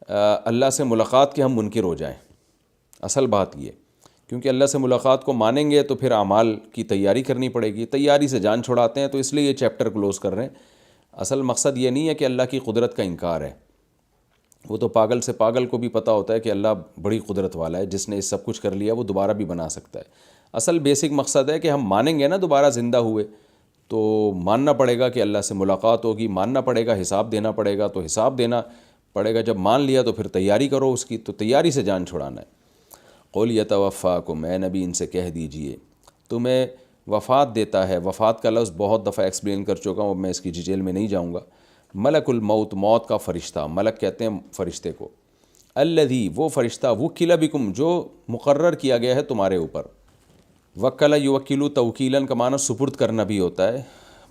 [SPEAKER 1] اللہ سے ملاقات کے ہم منکر ہو جائیں. اصل بات یہ، کیونکہ اللہ سے ملاقات کو مانیں گے تو پھر اعمال کی تیاری کرنی پڑے گی. تیاری سے جان چھڑاتے ہیں، تو اس لیے یہ چیپٹر کلوز کر رہے ہیں. اصل مقصد یہ نہیں ہے کہ اللہ کی قدرت کا انکار ہے. وہ تو پاگل سے پاگل کو بھی پتہ ہوتا ہے کہ اللہ بڑی قدرت والا ہے، جس نے اس سب کچھ کر لیا وہ دوبارہ بھی بنا سکتا ہے. اصل بیسک مقصد ہے کہ ہم مانیں گے نا دوبارہ زندہ ہوئے، تو ماننا پڑے گا کہ اللہ سے ملاقات ہوگی، ماننا پڑے گا حساب دینا پڑے گا، تو حساب دینا پڑے گا. جب مان لیا تو پھر تیاری کرو اس کی، تو تیاری سے جان چھڑانا ہے. قل یتوفاکم، اے نبی ان سے کہہ دیجئے تمہیں وفات دیتا ہے. وفات کا لفظ بہت دفعہ ایکسپلین کر چکا ہوں، میں اس کی ڈیٹیل میں نہیں جاؤں گا. ملک الموت، موت کا فرشتہ، ملک کہتے ہیں فرشتے کو. الذی، وہ فرشتہ، وکل بکم، جو مقرر کیا گیا ہے تمہارے اوپر. وکل یوکلو توکیلاً کا معنی سپرد کرنا بھی ہوتا ہے،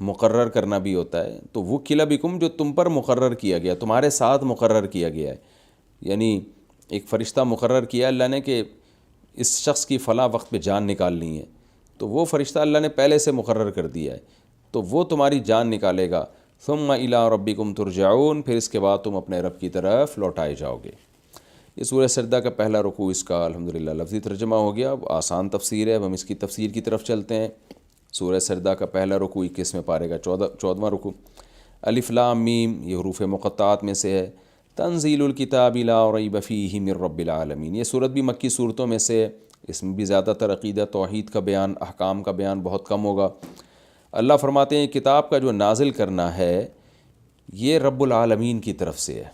[SPEAKER 1] مقرر کرنا بھی ہوتا ہے. تو وکل بکم جو تم پر مقرر کیا گیا، تمہارے ساتھ مقرر کیا گیا ہے. یعنی ایک فرشتہ مقرر کیا اللہ نے کہ اس شخص کی فلاں وقت پہ جان نکالنی ہے، تو وہ فرشتہ اللہ نے پہلے سے مقرر کر دیا ہے، تو وہ تمہاری جان نکالے گا. ثم الی ربکم ترجعون، پھر اس کے بعد تم اپنے رب کی طرف لوٹائے جاؤ گے. یہ سورہ سجدہ کا پہلا رکوع، اس کا الحمدللہ لفظی ترجمہ ہو گیا. اب آسان تفسیر ہے، اب ہم اس کی تفسیر کی طرف چلتے ہیں. سورہ سجدہ کا پہلا رکوع 21ویں پارے کا 14واں رکوع. الف لام میم، یہ حروف مقطعات میں سے ہے. تنزیل الکتاب لا ریب فیہ من رب العالمین، یہ صورت بھی مکی صورتوں میں سے ہے. اس میں بھی زیادہ تر عقیدہ توحید کا بیان، احکام کا بیان بہت کم ہوگا. اللہ فرماتے ہیں کتاب کا جو نازل کرنا ہے یہ رب العالمین کی طرف سے ہے،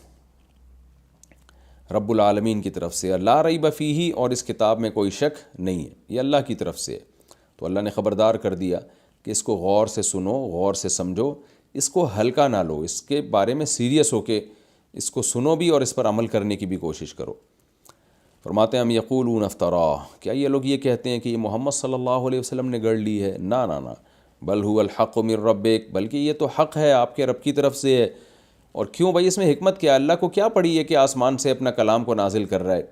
[SPEAKER 1] رب العالمین کی طرف سے. لا ریب فیہ، اور اس کتاب میں کوئی شک نہیں ہے، یہ اللہ کی طرف سے ہے. تو اللہ نے خبردار کر دیا کہ اس کو غور سے سنو، غور سے سمجھو، اس کو ہلکا نہ لو، اس کے بارے میں سیریس ہو کے اس کو سنو بھی اور اس پر عمل کرنے کی بھی کوشش کرو۔ فرماتے ہیں ہم یقولون افترا، کیا یہ لوگ یہ کہتے ہیں کہ یہ محمد صلی اللہ علیہ وسلم نے گڑھ لی ہے؟ نہ نہ نہ، بل هو الحق من ربک، بلکہ یہ تو حق ہے آپ کے رب کی طرف سے ہے۔ اور کیوں بھائی، اس میں حکمت کیا ہے؟ اللہ کو کیا پڑی ہے کہ آسمان سے اپنا کلام کو نازل کر رہا ہے؟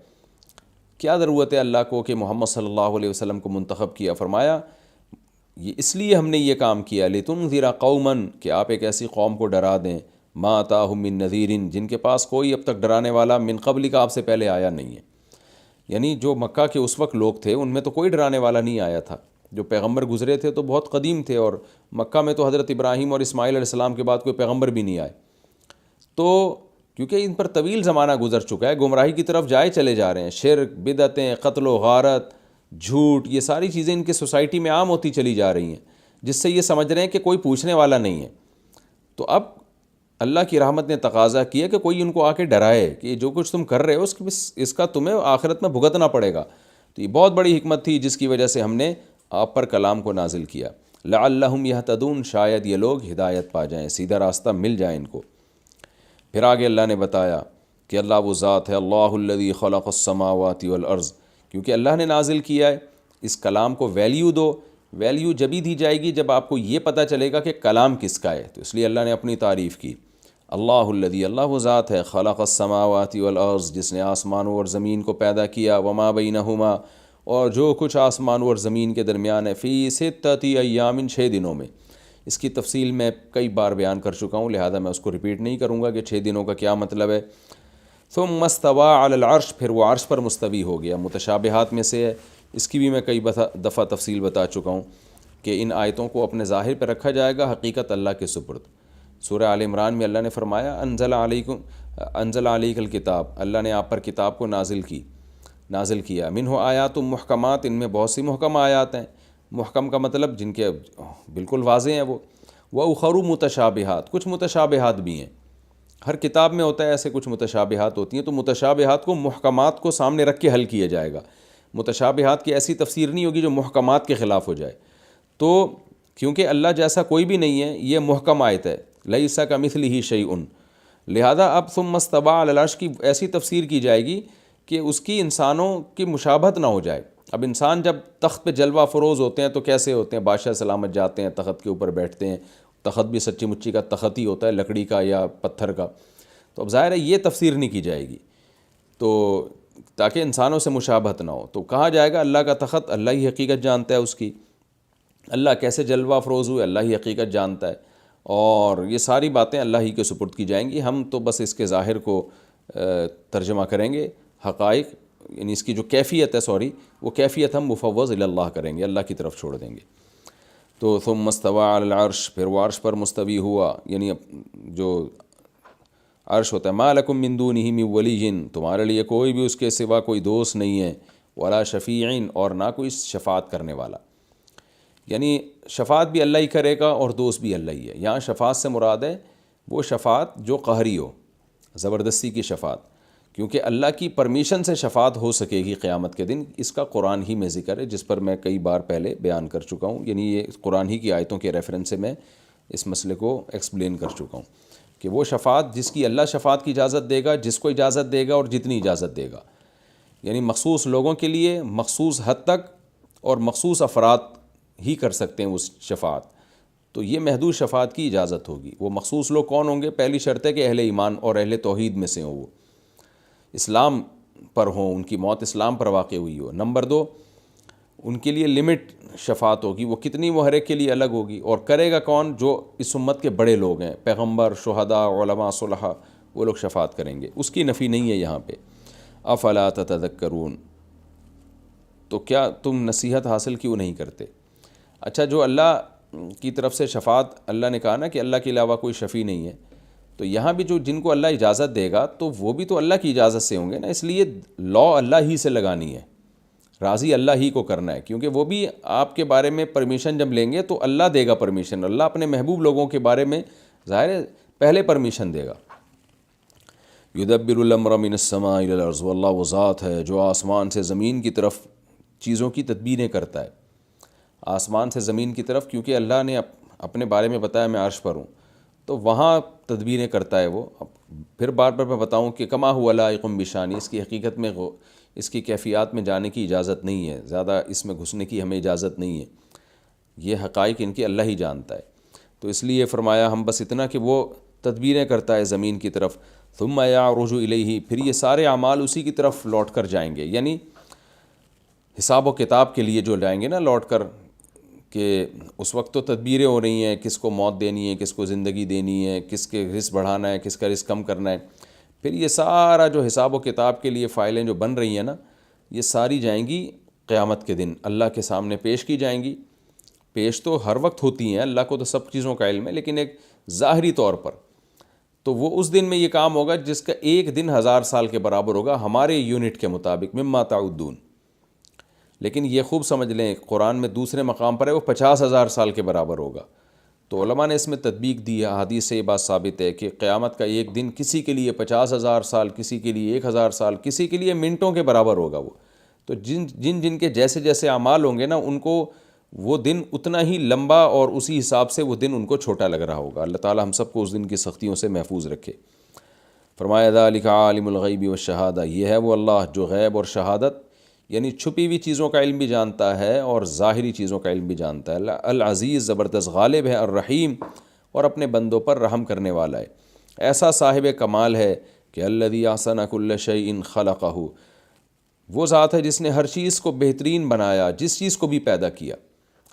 [SPEAKER 1] کیا ضرورت ہے اللہ کو کہ محمد صلی اللہ علیہ وسلم کو منتخب کیا؟ فرمایا یہ اس لیے ہم نے یہ کام کیا، لتنذر قوما، کہ آپ ایک ایسی قوم کو ڈرا دیں، ما اتاہم من نذیر، جن کے پاس کوئی اب تک ڈرانے والا من قبل کا آپ سے پہلے آیا نہیں ہے۔ یعنی جو مکہ کے اس وقت لوگ تھے ان میں تو کوئی ڈرانے والا نہیں آیا تھا، جو پیغمبر گزرے تھے تو بہت قدیم تھے، اور مکہ میں تو حضرت ابراہیم اور اسماعیل علیہ السلام کے بعد کوئی پیغمبر بھی نہیں آئے۔ تو کیونکہ ان پر طویل زمانہ گزر چکا ہے، گمراہی کی طرف جائے چلے جا رہے ہیں، شرک، بدعتیں، قتل و غارت، جھوٹ، یہ ساری چیزیں ان کی سوسائٹی میں عام ہوتی چلی جا رہی ہیں، جس سے یہ سمجھ رہے ہیں کہ کوئی پوچھنے والا نہیں ہے۔ تو اب اللہ کی رحمت نے تقاضا کیا کہ کوئی ان کو آ کے ڈرائے کہ جو کچھ تم کر رہے ہو اس کا تمہیں آخرت میں بھگتنا پڑے گا۔ تو یہ بہت بڑی حکمت تھی جس کی وجہ سے ہم نے آپ پر کلام کو نازل کیا، لعلہم یہتدون، شاید یہ لوگ ہدایت پا جائیں، سیدھا راستہ مل جائے ان کو۔ پھر آگے اللہ نے بتایا کہ اللہ وہ ذات ہے، اللہ الذی خلق السماوات والارض، کیونکہ اللہ نے نازل کیا ہے، اس کلام کو ویلیو دو۔ ویلیو جبھی دی جائے گی جب آپ کو یہ پتہ چلے گا کہ کلام کس کا ہے، تو اس لیے اللہ نے اپنی تعریف کی۔ اللہ الذی، اللہ وہ ذات ہے، خلق السماوات والارض، جس نے آسمانوں اور زمین کو پیدا کیا، وما بینہما، اور جو کچھ آسمانوں اور زمین کے درمیان ہے، فی ستۃ ایام، 6 دنوں میں۔ اس کی تفصیل میں کئی بار بیان کر چکا ہوں، لہذا میں اس کو ریپیٹ نہیں کروں گا کہ 6 دنوں کا کیا مطلب ہے۔ ثم استوى علی العرش، پھر وہ عرش پر مستوی ہو گیا، متشابہات میں سے ہے، اس کی بھی میں کئی دفعہ تفصیل بتا چکا ہوں کہ ان آیتوں کو اپنے ظاہر پہ رکھا جائے گا، حقیقت اللہ کے سپرد۔ سورہ آل عمران میں اللہ نے فرمایا انزل علیک الکتاب، اللہ نے آپ پر کتاب کو نازل کیا، منہ آیات محکمات، ان میں بہت سی محکم آیات ہیں۔ محکم کا مطلب جن کے بالکل واضح ہیں، وہ اخر متشابہات، کچھ متشابہات بھی ہیں، ہر کتاب میں ہوتا ہے ایسے کچھ متشابہات ہوتی ہیں، تو متشابہات کو محکمات کو سامنے رکھ کے حل کیا جائے گا۔ متشابہات کی ایسی تفسیر نہیں ہوگی جو محکمات کے خلاف ہو جائے۔ تو کیونکہ اللہ جیسا کوئی بھی نہیں ہے، یہ محکم آیت ہے، لیس کمثلہ شیء، لہذا اب ثم استوى علی العرش کی ایسی تفسیر کی جائے گی کہ اس کی انسانوں کی مشابہت نہ ہو جائے۔ اب انسان جب تخت پہ جلوہ فروز ہوتے ہیں تو کیسے ہوتے ہیں؟ بادشاہ سلامت جاتے ہیں، تخت کے اوپر بیٹھتے ہیں، تخت بھی سچی مچی کا تخت ہی ہوتا ہے، لکڑی کا یا پتھر کا۔ تو اب ظاہر ہے یہ تفسیر نہیں کی جائے گی، تو تاکہ انسانوں سے مشابہت نہ ہو، تو کہا جائے گا اللہ کا تخت، اللہ ہی حقیقت جانتا ہے اس کی، اللہ کیسے جلوہ افروز ہوئے اللہ ہی حقیقت جانتا ہے، اور یہ ساری باتیں اللہ ہی کے سپرد کی جائیں گی۔ ہم تو بس اس کے ظاہر کو ترجمہ کریں گے، حقائق یعنی اس کی جو کیفیت ہے وہ کیفیت ہم مفوض الی اللہ کریں گے، اللہ کی طرف چھوڑ دیں گے۔ تو ثم استوى علی العرش، پھر وہ عرش پر مستوی ہوا، یعنی جو عرش ہوتا ہے، ما لکم من دونہ من ولی، تمہارے لیے کوئی بھی اس کے سوا کوئی دوست نہیں ہے، ولا شفیع، اور نہ کوئی شفاعت کرنے والا، یعنی شفاعت بھی اللہ ہی کرے گا اور دوست بھی اللہ ہی ہے۔ یہاں شفاعت سے مراد ہے وہ شفاعت جو قہری ہو، زبردستی کی شفاعت، کیونکہ اللہ کی پرمیشن سے شفاعت ہو سکے گی قیامت کے دن، اس کا قرآن ہی میں ذکر ہے، جس پر میں کئی بار پہلے بیان کر چکا ہوں، یعنی یہ قرآن ہی کی آیتوں کے ریفرنس سے میں اس مسئلے کو ایکسپلین کر چکا ہوں کہ وہ شفاعت جس کی اللہ شفاعت کی اجازت دے گا، جس کو اجازت دے گا اور جتنی اجازت دے گا، یعنی مخصوص لوگوں کے لیے مخصوص حد تک، اور مخصوص افراد ہی کر سکتے ہیں اس شفاعت، تو یہ محدود شفاعت کی اجازت ہوگی۔ وہ مخصوص لوگ کون ہوں گے؟ پہلی شرط ہے کہ اہل ایمان اور اہل توحید میں سے ہوں، وہ اسلام پر ہوں، ان کی موت اسلام پر واقع ہوئی ہو۔ نمبر 2، ان کے لیے لمٹ شفاعت ہوگی، وہ کتنی، وہ ہر ایک کے لیے الگ ہوگی، اور کرے گا کون؟ جو اس امت کے بڑے لوگ ہیں، پیغمبر، شہداء، علماء، صلحاء، وہ لوگ شفاعت کریں گے، اس کی نفی نہیں ہے یہاں پہ۔ افلا تتذکرون، تو کیا تم نصیحت حاصل کیوں نہیں کرتے؟ اچھا، جو اللہ کی طرف سے شفاعت، اللہ نے کہا نا کہ اللہ کے علاوہ کوئی شفیع نہیں ہے، تو یہاں بھی جو جن کو اللہ اجازت دے گا تو وہ بھی تو اللہ کی اجازت سے ہوں گے نا، اس لیے لا اللہ ہی سے لگانی ہے، راضی اللہ ہی کو کرنا ہے، کیونکہ وہ بھی آپ کے بارے میں پرمیشن جب لیں گے تو اللہ دے گا پرمیشن، اللہ اپنے محبوب لوگوں کے بارے میں ظاہر ہے پہلے پرمیشن دے گا۔ یدبر الامر من السماء الی الارض، واللہ وہ ذات ہے جو آسمان سے زمین کی طرف چیزوں کی تدبیریں کرتا ہے، آسمان سے زمین کی طرف، کیونکہ اللہ نے اپنے بارے میں بتایا میں عرش پر ہوں، تو وہاں تدبیریں کرتا ہے وہ، پھر بار بار میں بتاؤں کہ کما ہوا لائق بشانی، اس کی حقیقت میں اس کی کیفیات میں جانے کی اجازت نہیں ہے، زیادہ اس میں گھسنے کی ہمیں اجازت نہیں ہے، یہ حقائق ان کی اللہ ہی جانتا ہے۔ تو اس لیے فرمایا ہم بس اتنا کہ وہ تدبیریں کرتا ہے زمین کی طرف، ثم یعرج الیہ، پھر یہ سارے اعمال اسی کی طرف لوٹ کر جائیں گے، یعنی حساب و کتاب کے لیے جو جائیں گے نا لوٹ کر، کہ اس وقت تو تدبیریں ہو رہی ہیں، کس کو موت دینی ہے، کس کو زندگی دینی ہے، کس کے رزق بڑھانا ہے، کس کا رزق کم کرنا ہے، پھر یہ سارا جو حساب و کتاب کے لیے فائلیں جو بن رہی ہیں نا، یہ ساری جائیں گی قیامت کے دن اللہ کے سامنے پیش کی جائیں گی۔ پیش تو ہر وقت ہوتی ہیں، اللہ کو تو سب چیزوں کا علم ہے، لیکن ایک ظاہری طور پر تو وہ اس دن میں یہ کام ہوگا جس کا ایک دن 1000 سال کے برابر ہوگا ہمارے یونٹ کے مطابق، مما تعدون۔ لیکن یہ خوب سمجھ لیں قرآن میں دوسرے مقام پر ہے وہ 50,000 سال کے برابر ہوگا۔ تو علماء نے اس میں تطبیق دی ہے، حدیث سے یہ بات ثابت ہے کہ قیامت کا ایک دن کسی کے لیے 50,000 سال، کسی کے لیے 1000 سال، کسی کے لیے منٹوں کے برابر ہوگا وہ۔ تو جن کے جیسے جیسے اعمال ہوں گے نا، ان کو وہ دن اتنا ہی لمبا اور اسی حساب سے وہ دن ان کو چھوٹا لگ رہا ہوگا۔ اللہ تعالی ہم سب کو اس دن کی سختیوں سے محفوظ رکھے۔ فرمایا ذالک عالم الغیب والشہادہ، یہ ہے وہ اللہ جو غیب اور شہادت یعنی چھپی ہوئی چیزوں کا علم بھی جانتا ہے اور ظاہری چیزوں کا علم بھی جانتا ہے۔ العزیز، زبردست غالب ہے، الرحیم، اور اپنے بندوں پر رحم کرنے والا ہے۔ ایسا صاحب کمال ہے کہ الذی احسن کل شیء خلقہ، وہ ذات ہے جس نے ہر چیز کو بہترین بنایا، جس چیز کو بھی پیدا کیا۔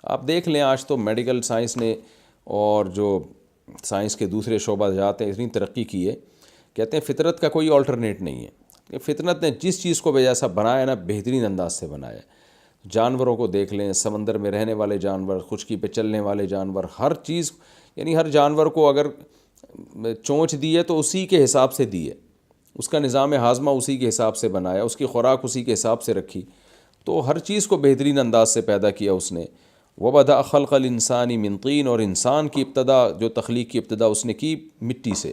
[SPEAKER 1] آپ دیکھ لیں آج تو میڈیکل سائنس نے اور جو سائنس کے دوسرے شعبہ جات ہیں اتنی ترقی کی ہے، کہتے ہیں فطرت کا کوئی آلٹرنیٹ نہیں ہے، کہ فطرت نے جس چیز کو بھی جیسا بنایا نا بہترین انداز سے بنایا ہے۔ جانوروں کو دیکھ لیں، سمندر میں رہنے والے جانور، خشکی پہ چلنے والے جانور، ہر چیز یعنی ہر جانور کو اگر چونچ دی ہے تو اسی کے حساب سے دی ہے، اس کا نظام ہاضمہ اسی کے حساب سے بنایا، اس کی خوراک اسی کے حساب سے رکھی، تو ہر چیز کو بہترین انداز سے پیدا کیا اس نے۔ وَبَدَأَ خَلْقَ الْإِنسَانِ مِنْ طِينٍ، اور انسان کی ابتدا، جو تخلیق کی ابتدا اس نے کی مٹی سے۔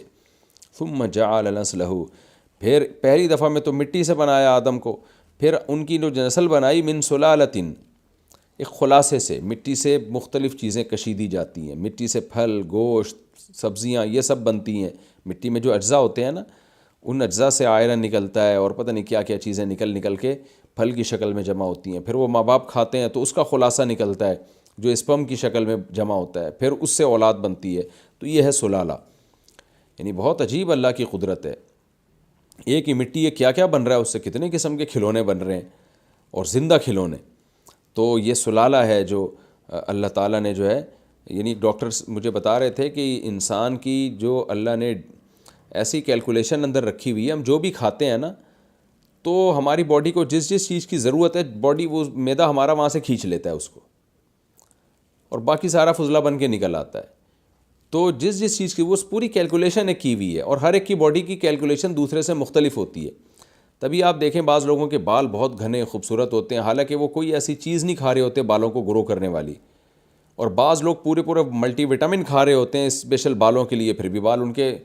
[SPEAKER 1] ثُمَّ جَعَلَ نَسْلَهُ، پھر پہلی دفعہ میں تو مٹی سے بنایا آدم کو، پھر ان کی جو نسل بنائی من سلالۃ، ایک خلاصے سے، مٹی سے مختلف چیزیں کشیدی جاتی ہیں، مٹی سے پھل، گوشت، سبزیاں، یہ سب بنتی ہیں۔ مٹی میں جو اجزاء ہوتے ہیں نا، ان اجزاء سے آئرن نکلتا ہے اور پتہ نہیں کیا کیا چیزیں نکل کے پھل کی شکل میں جمع ہوتی ہیں، پھر وہ ماں باپ کھاتے ہیں تو اس کا خلاصہ نکلتا ہے جو اسپرم کی شکل میں جمع ہوتا ہے، پھر اس سے اولاد بنتی ہے۔ تو یہ ہے سلالہ، یعنی بہت عجیب اللہ کی قدرت ہے۔ ایک ہی مٹی ہے، کیا کیا بن رہا ہے اس سے، کتنے قسم کے کھلونے بن رہے ہیں اور زندہ کھلونے۔ تو یہ سلالہ ہے جو اللہ تعالیٰ نے جو ہے، یعنی ڈاکٹرز مجھے بتا رہے تھے کہ انسان کی جو اللہ نے ایسی کیلکولیشن اندر رکھی ہوئی ہے، ہم جو بھی کھاتے ہیں نا تو ہماری باڈی کو جس جس چیز کی ضرورت ہے، باڈی وہ معدہ ہمارا وہاں سے کھینچ لیتا ہے اس کو، اور باقی سارا فضلہ بن کے نکل آتا ہے۔ تو جس جس چیز کی وہ پوری کیلکولیشن ایک کی ہوئی ہے، اور ہر ایک کی باڈی کی کیلکولیشن دوسرے سے مختلف ہوتی ہے۔ تبھی آپ دیکھیں بعض لوگوں کے بال بہت گھنے خوبصورت ہوتے ہیں، حالانکہ وہ کوئی ایسی چیز نہیں کھا رہے ہوتے بالوں کو گرو کرنے والی، اور بعض لوگ پورے ملٹی وٹامن کھا رہے ہوتے ہیں اسپیشل بالوں کے لیے، پھر بھی بال ان کے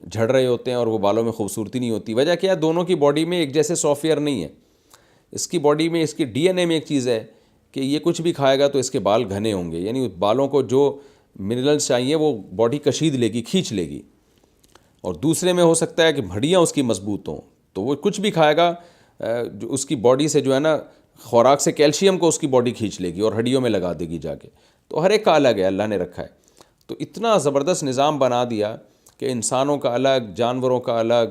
[SPEAKER 1] جھڑ رہے ہوتے ہیں اور وہ بالوں میں خوبصورتی نہیں ہوتی۔ وجہ کیا ہے؟ دونوں کی باڈی میں ایک جیسے سافٹ ویئر نہیں ہے۔ اس کی باڈی میں، اس کی ڈی این اے میں ایک چیز ہے کہ یہ کچھ بھی کھائے گا تو اس کے بال گھنے ہوں گے، یعنی بالوں کو جو منرلز چاہیے وہ باڈی کشید لے گی، کھینچ لے گی۔ اور دوسرے میں ہو سکتا ہے کہ ہڈیاں اس کی مضبوط ہوں، تو وہ کچھ بھی کھائے گا جو اس کی باڈی سے جو ہے نا خوراک سے کیلشیم کو اس کی باڈی کھینچ لے گی اور ہڈیوں میں لگا دے گی جا کے۔ تو ہر ایک کا الگ ہے، اللہ نے رکھا ہے۔ تو اتنا زبردست نظام بنا دیا کہ انسانوں کا الگ، جانوروں کا الگ،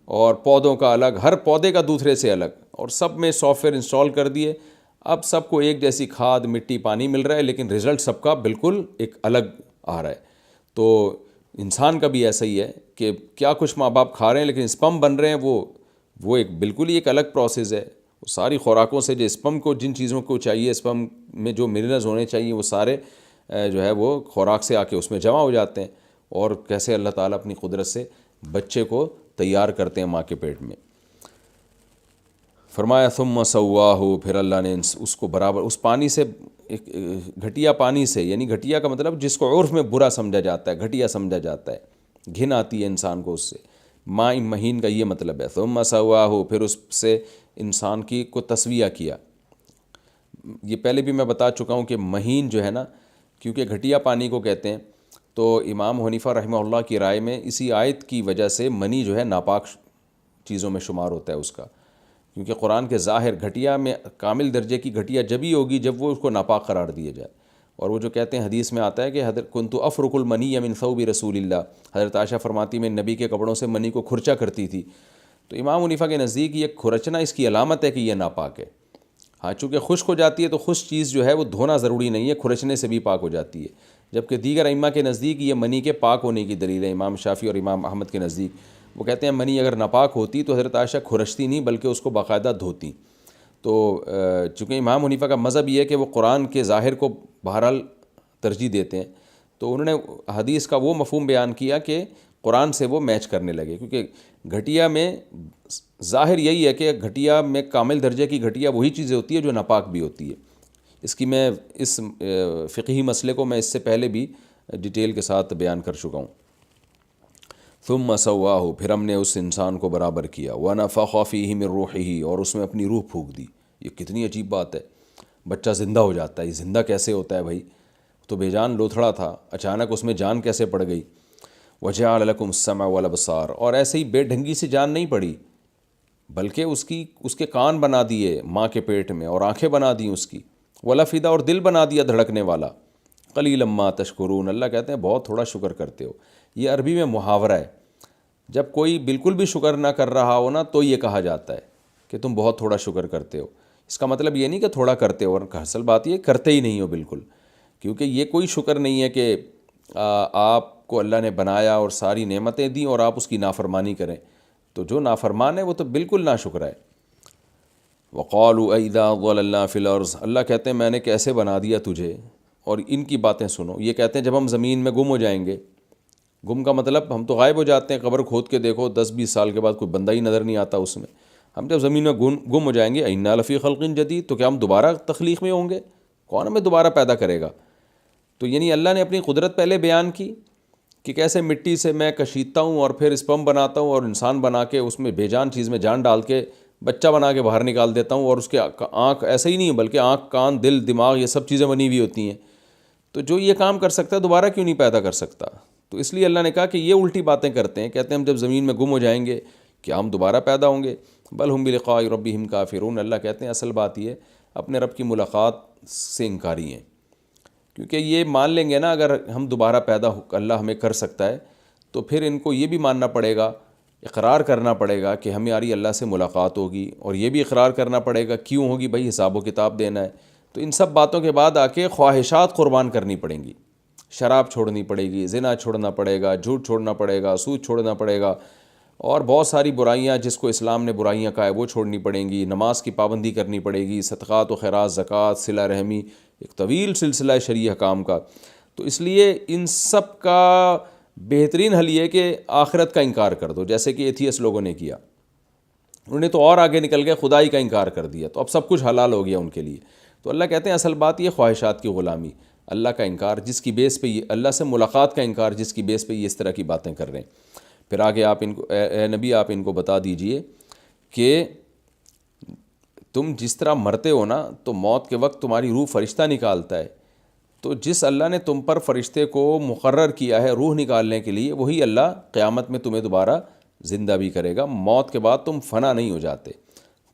[SPEAKER 1] اور پودوں کا الگ، ہر پودے کا دوسرے سے الگ، اور سب میں سافٹ ویئر انسٹال کر دیے۔ اب سب کو ایک جیسی کھاد، مٹی، پانی مل رہا ہے، لیکن رزلٹ سب کا بالکل ایک الگ آ رہا ہے۔ تو انسان کا بھی ایسا ہی ہے کہ کیا کچھ ماں باپ کھا رہے ہیں، لیکن اسپم بن رہے ہیں وہ ایک بالکل ہی ایک الگ پروسیس ہے۔ وہ ساری خوراکوں سے جو اسپم کو جن چیزوں کو چاہیے، اسپم میں جو منرلز ہونے چاہیے، وہ سارے جو ہے وہ خوراک سے آ کے اس میں جمع ہو جاتے ہیں، اور کیسے اللہ تعالیٰ اپنی قدرت سے بچے کو تیار کرتے ہیں ماں کے پیٹ میں۔ فرمایا ثم سواہ، پھر اللہ نے اس کو برابر اس پانی سے، ایک گھٹیا پانی سے، یعنی گھٹیا کا مطلب جس کو عرف میں برا سمجھا جاتا ہے، گھٹیا سمجھا جاتا ہے، گھن آتی ہے انسان کو اس سے، ماء مہین کا یہ مطلب ہے۔ ثم سواہ، پھر اس سے انسان کی کو تسویہ کیا۔ یہ پہلے بھی میں بتا چکا ہوں کہ مہین جو ہے نا، کیونکہ گھٹیا پانی کو کہتے ہیں، تو امام حنیفہ رحمہ اللہ کی رائے میں اسی آیت کی وجہ سے منی جو ہے ناپاک چیزوں میں شمار ہوتا ہے اس کا، کیونکہ قرآن کے ظاہر گھٹیا میں کامل درجے کی گھٹیا جب ہی ہوگی جب وہ اس کو ناپاک قرار دیا جائے۔ اور وہ جو کہتے ہیں حدیث میں آتا ہے کہ حضرت کنت افرق المنی من ثوب رسول اللہ، حضرت عائشہ فرماتی میں نبی کے کپڑوں سے منی کو کھرچا کرتی تھی۔ تو امام حنیفہ کے نزدیک یہ کھرچنا اس کی علامت ہے کہ یہ ناپاک ہے۔ ہاں چونکہ خشک ہو جاتی ہے تو خشک چیز جو ہے وہ دھونا ضروری نہیں ہے، کھرچنے سے بھی پاک ہو جاتی ہے، جبکہ دیگر ائمہ کے نزدیک یہ منی کے پاک ہونے کی دلیل ہے۔ امام شافعی اور امام احمد کے نزدیک وہ کہتے ہیں منی اگر ناپاک ہوتی تو حضرت عائشہ کھرچتی نہیں بلکہ اس کو باقاعدہ دھوتی۔ تو چونکہ امام حنیفہ کا مذہب یہ ہے کہ وہ قرآن کے ظاہر کو بہرحال ترجیح دیتے ہیں، تو انہوں نے حدیث کا وہ مفہوم بیان کیا کہ قرآن سے وہ میچ کرنے لگے، کیونکہ گھٹیا میں ظاہر یہی ہے کہ گھٹیا میں کامل درجے کی گھٹیا وہی چیزیں ہوتی ہے جو ناپاک بھی ہوتی ہے۔ اس کی میں اس فقہی مسئلے کو میں اس سے پہلے بھی ڈیٹیل کے ساتھ بیان کر چکا ہوں۔ ثم سواہ، پھر ہم نے اس انسان کو برابر کیا، ونفخ فیہ من روحہ، اور اس میں اپنی روح پھونک دی۔ یہ کتنی عجیب بات ہے، بچہ زندہ ہو جاتا ہے، یہ زندہ کیسے ہوتا ہے بھائی؟ تو بے جان لوتھڑا تھا، اچانک اس میں جان کیسے پڑ گئی؟ وجعل لکم السمع والابصار، اور ایسے ہی بے ڈھنگی سے جان نہیں پڑی بلکہ اس کے کان بنا دیے ماں کے پیٹ میں، اور آنکھیں بنا دیں اس کی، والافئدہ، اور دل بنا دیا دھڑکنے والا۔ قلیلا ما تشکرون، اللہ کہتے ہیں بہت تھوڑا شکر کرتے ہو۔ یہ عربی میں محاورہ ہے، جب کوئی بالکل بھی شکر نہ کر رہا ہو نا تو یہ کہا جاتا ہے کہ تم بہت تھوڑا شکر کرتے ہو۔ اس کا مطلب یہ نہیں کہ تھوڑا کرتے ہو، اور اصل بات یہ کرتے ہی نہیں ہو بالکل، کیونکہ یہ کوئی شکر نہیں ہے کہ آپ کو اللہ نے بنایا اور ساری نعمتیں دیں اور آپ اس کی نافرمانی کریں، تو جو نافرمان ہے وہ تو بالکل ناشکر ہے۔ وقالوا اذا ضللنا فی الارض، اللہ کہتے ہیں میں نے کیسے بنا دیا تجھے، اور ان کی باتیں سنو۔ یہ کہتے ہیں جب ہم زمین میں گم ہو جائیں گے، گم کا مطلب ہم تو غائب ہو جاتے ہیں، قبر کھود کے دیکھو 10-20 سال کے بعد کوئی بندہ ہی نظر نہیں آتا اس میں۔ ہم جب زمین میں گم ہو جائیں گے، انا لفی خلق جدید، تو کیا ہم دوبارہ تخلیق میں ہوں گے؟ کون ہمیں دوبارہ پیدا کرے گا؟ تو یعنی اللہ نے اپنی قدرت پہلے بیان کی کہ کیسے مٹی سے میں کشیدتا ہوں اور پھر اسپم بناتا ہوں اور انسان بنا کے اس میں بے جان چیز میں جان ڈال کے بچہ بنا کے باہر نکال دیتا ہوں، اور اس کے آنکھ ایسے ہی نہیں بلکہ آنکھ، کان، دل، دماغ، یہ سب چیزیں بنی ہوئی ہوتی ہیں۔ تو جو یہ کام کر سکتا ہے دوبارہ کیوں نہیں پیدا کر سکتا؟ تو اس لیے اللہ نے کہا کہ یہ الٹی باتیں کرتے ہیں، کہتے ہیں ہم جب زمین میں گم ہو جائیں گے کیا ہم دوبارہ پیدا ہوں گے؟ بل ہم بلقاء ربہم کافرون، اللہ کہتے ہیں اصل بات یہ اپنے رب کی ملاقات سے انکاری ہیں، کیونکہ یہ مان لیں گے نا اگر ہم دوبارہ پیدا اللہ ہمیں کر سکتا ہے، تو پھر ان کو یہ بھی ماننا پڑے گا، اقرار کرنا پڑے گا کہ ہماری اللہ سے ملاقات ہوگی، اور یہ بھی اقرار کرنا پڑے گا کیوں ہوگی، بھائی حساب و کتاب دینا ہے۔ تو ان سب باتوں کے بعد آ کے خواہشات قربان کرنی پڑیں گی، شراب چھوڑنی پڑے گی، زنا چھوڑنا پڑے گا، جھوٹ چھوڑنا پڑے گا، سود چھوڑنا پڑے گا، اور بہت ساری برائیاں جس کو اسلام نے برائیاں کہا ہے وہ چھوڑنی پڑیں گی، نماز کی پابندی کرنی پڑے گی، صدقات و خیرات، زکوٰۃ، صلہ رحمی، ایک طویل سلسلہ ہے شرعی احکام کا۔ تو اس لیے ان سب کا بہترین حل یہ ہے کہ آخرت کا انکار کر دو، جیسے کہ ایتھیس لوگوں نے کیا، انہوں نے تو اور آگے نکل گئے، خدائی کا انکار کر دیا، تو اب سب کچھ حلال ہو گیا ان کے لیے۔ تو اللہ کہتے ہیں اصل بات یہ خواہشات کی غلامی، اللہ کا انکار جس کی بیس پہ یہ، اللہ سے ملاقات کا انکار جس کی بیس پہ یہ اس طرح کی باتیں کر رہے ہیں۔ پھر آگے آپ ان کو اے نبی آپ ان کو بتا دیجئے کہ تم جس طرح مرتے ہو نا تو موت کے وقت تمہاری روح فرشتہ نکالتا ہے، تو جس اللہ نے تم پر فرشتے کو مقرر کیا ہے روح نکالنے کے لیے، وہی اللہ قیامت میں تمہیں دوبارہ زندہ بھی کرے گا، موت کے بعد تم فنا نہیں ہو جاتے۔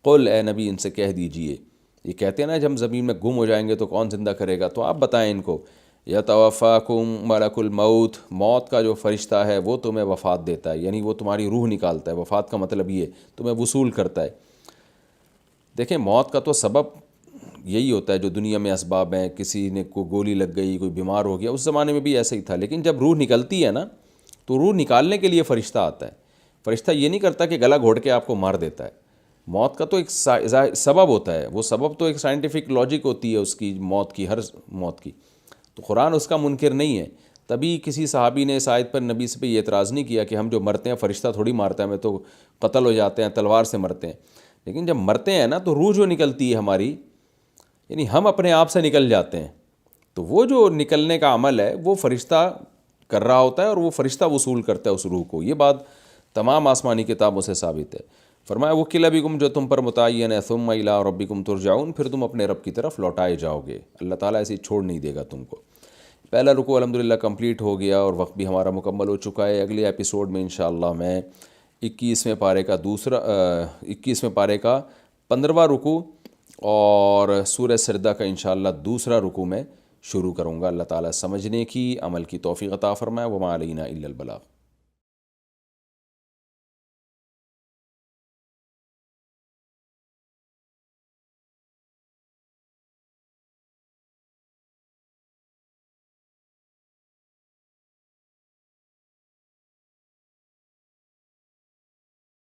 [SPEAKER 1] قل، اے نبی ان سے کہہ دیجئے، یہ کہتے ہیں نا جب ہم زمین میں گم ہو جائیں گے تو کون زندہ کرے گا، تو آپ بتائیں ان کو، یتوفاکم ملک الموت، موت کا جو فرشتہ ہے وہ تمہیں وفات دیتا ہے، یعنی وہ تمہاری روح نکالتا ہے۔ وفات کا مطلب یہ تمہیں وصول کرتا ہے۔ دیکھیں موت کا تو سبب یہی ہوتا ہے جو دنیا میں اسباب ہیں، کسی نے کو گولی لگ گئی، کوئی بیمار ہو گیا، اس زمانے میں بھی ایسا ہی تھا، لیکن جب روح نکلتی ہے نا تو روح نکالنے کے لیے فرشتہ آتا ہے۔ فرشتہ یہ نہیں کرتا کہ گلا گھونٹ کے آپ کو مار دیتا ہے، موت کا تو ایک سبب ہوتا ہے، وہ سبب تو ایک سائنٹیفک لاجک ہوتی ہے اس کی، موت کی، ہر موت کی، تو قرآن اس کا منکر نہیں ہے۔ تبھی کسی صحابی نے اس آیت پر نبی سے پہ یہ اعتراض نہیں کیا کہ ہم جو مرتے ہیں فرشتہ تھوڑی مارتا ہے، ہمیں تو قتل ہو جاتے ہیں، تلوار سے مرتے ہیں، لیکن جب مرتے ہیں نا تو روح جو نکلتی ہے ہماری، یعنی ہم اپنے آپ سے نکل جاتے ہیں، تو وہ جو نکلنے کا عمل ہے وہ فرشتہ کر رہا ہوتا ہے، اور وہ فرشتہ وصول کرتا ہے اس روح کو۔ یہ بات تمام آسمانی کتابوں سے ثابت ہے۔ فرمایا وکل بکم، جو تم پر متعین ہے، ثم الی ربکم ترجعون، پھر تم اپنے رب کی طرف لوٹائے جاؤ گے، اللہ تعالیٰ ایسے چھوڑ نہیں دے گا تم کو۔ پہلا رکوع الحمدللہ کمپلیٹ ہو گیا اور وقت بھی ہمارا مکمل ہو چکا ہے۔ اگلے ایپیسوڈ میں انشاءاللہ میں 21ویں پارے کا 15واں رکوع اور سورہ سجدہ کا انشاءاللہ دوسرا رکوع میں شروع کروں گا۔ اللہ تعالیٰ سمجھنے کی، عمل کی توفیق عطا فرمائے۔ وما علینا الا البلاغ۔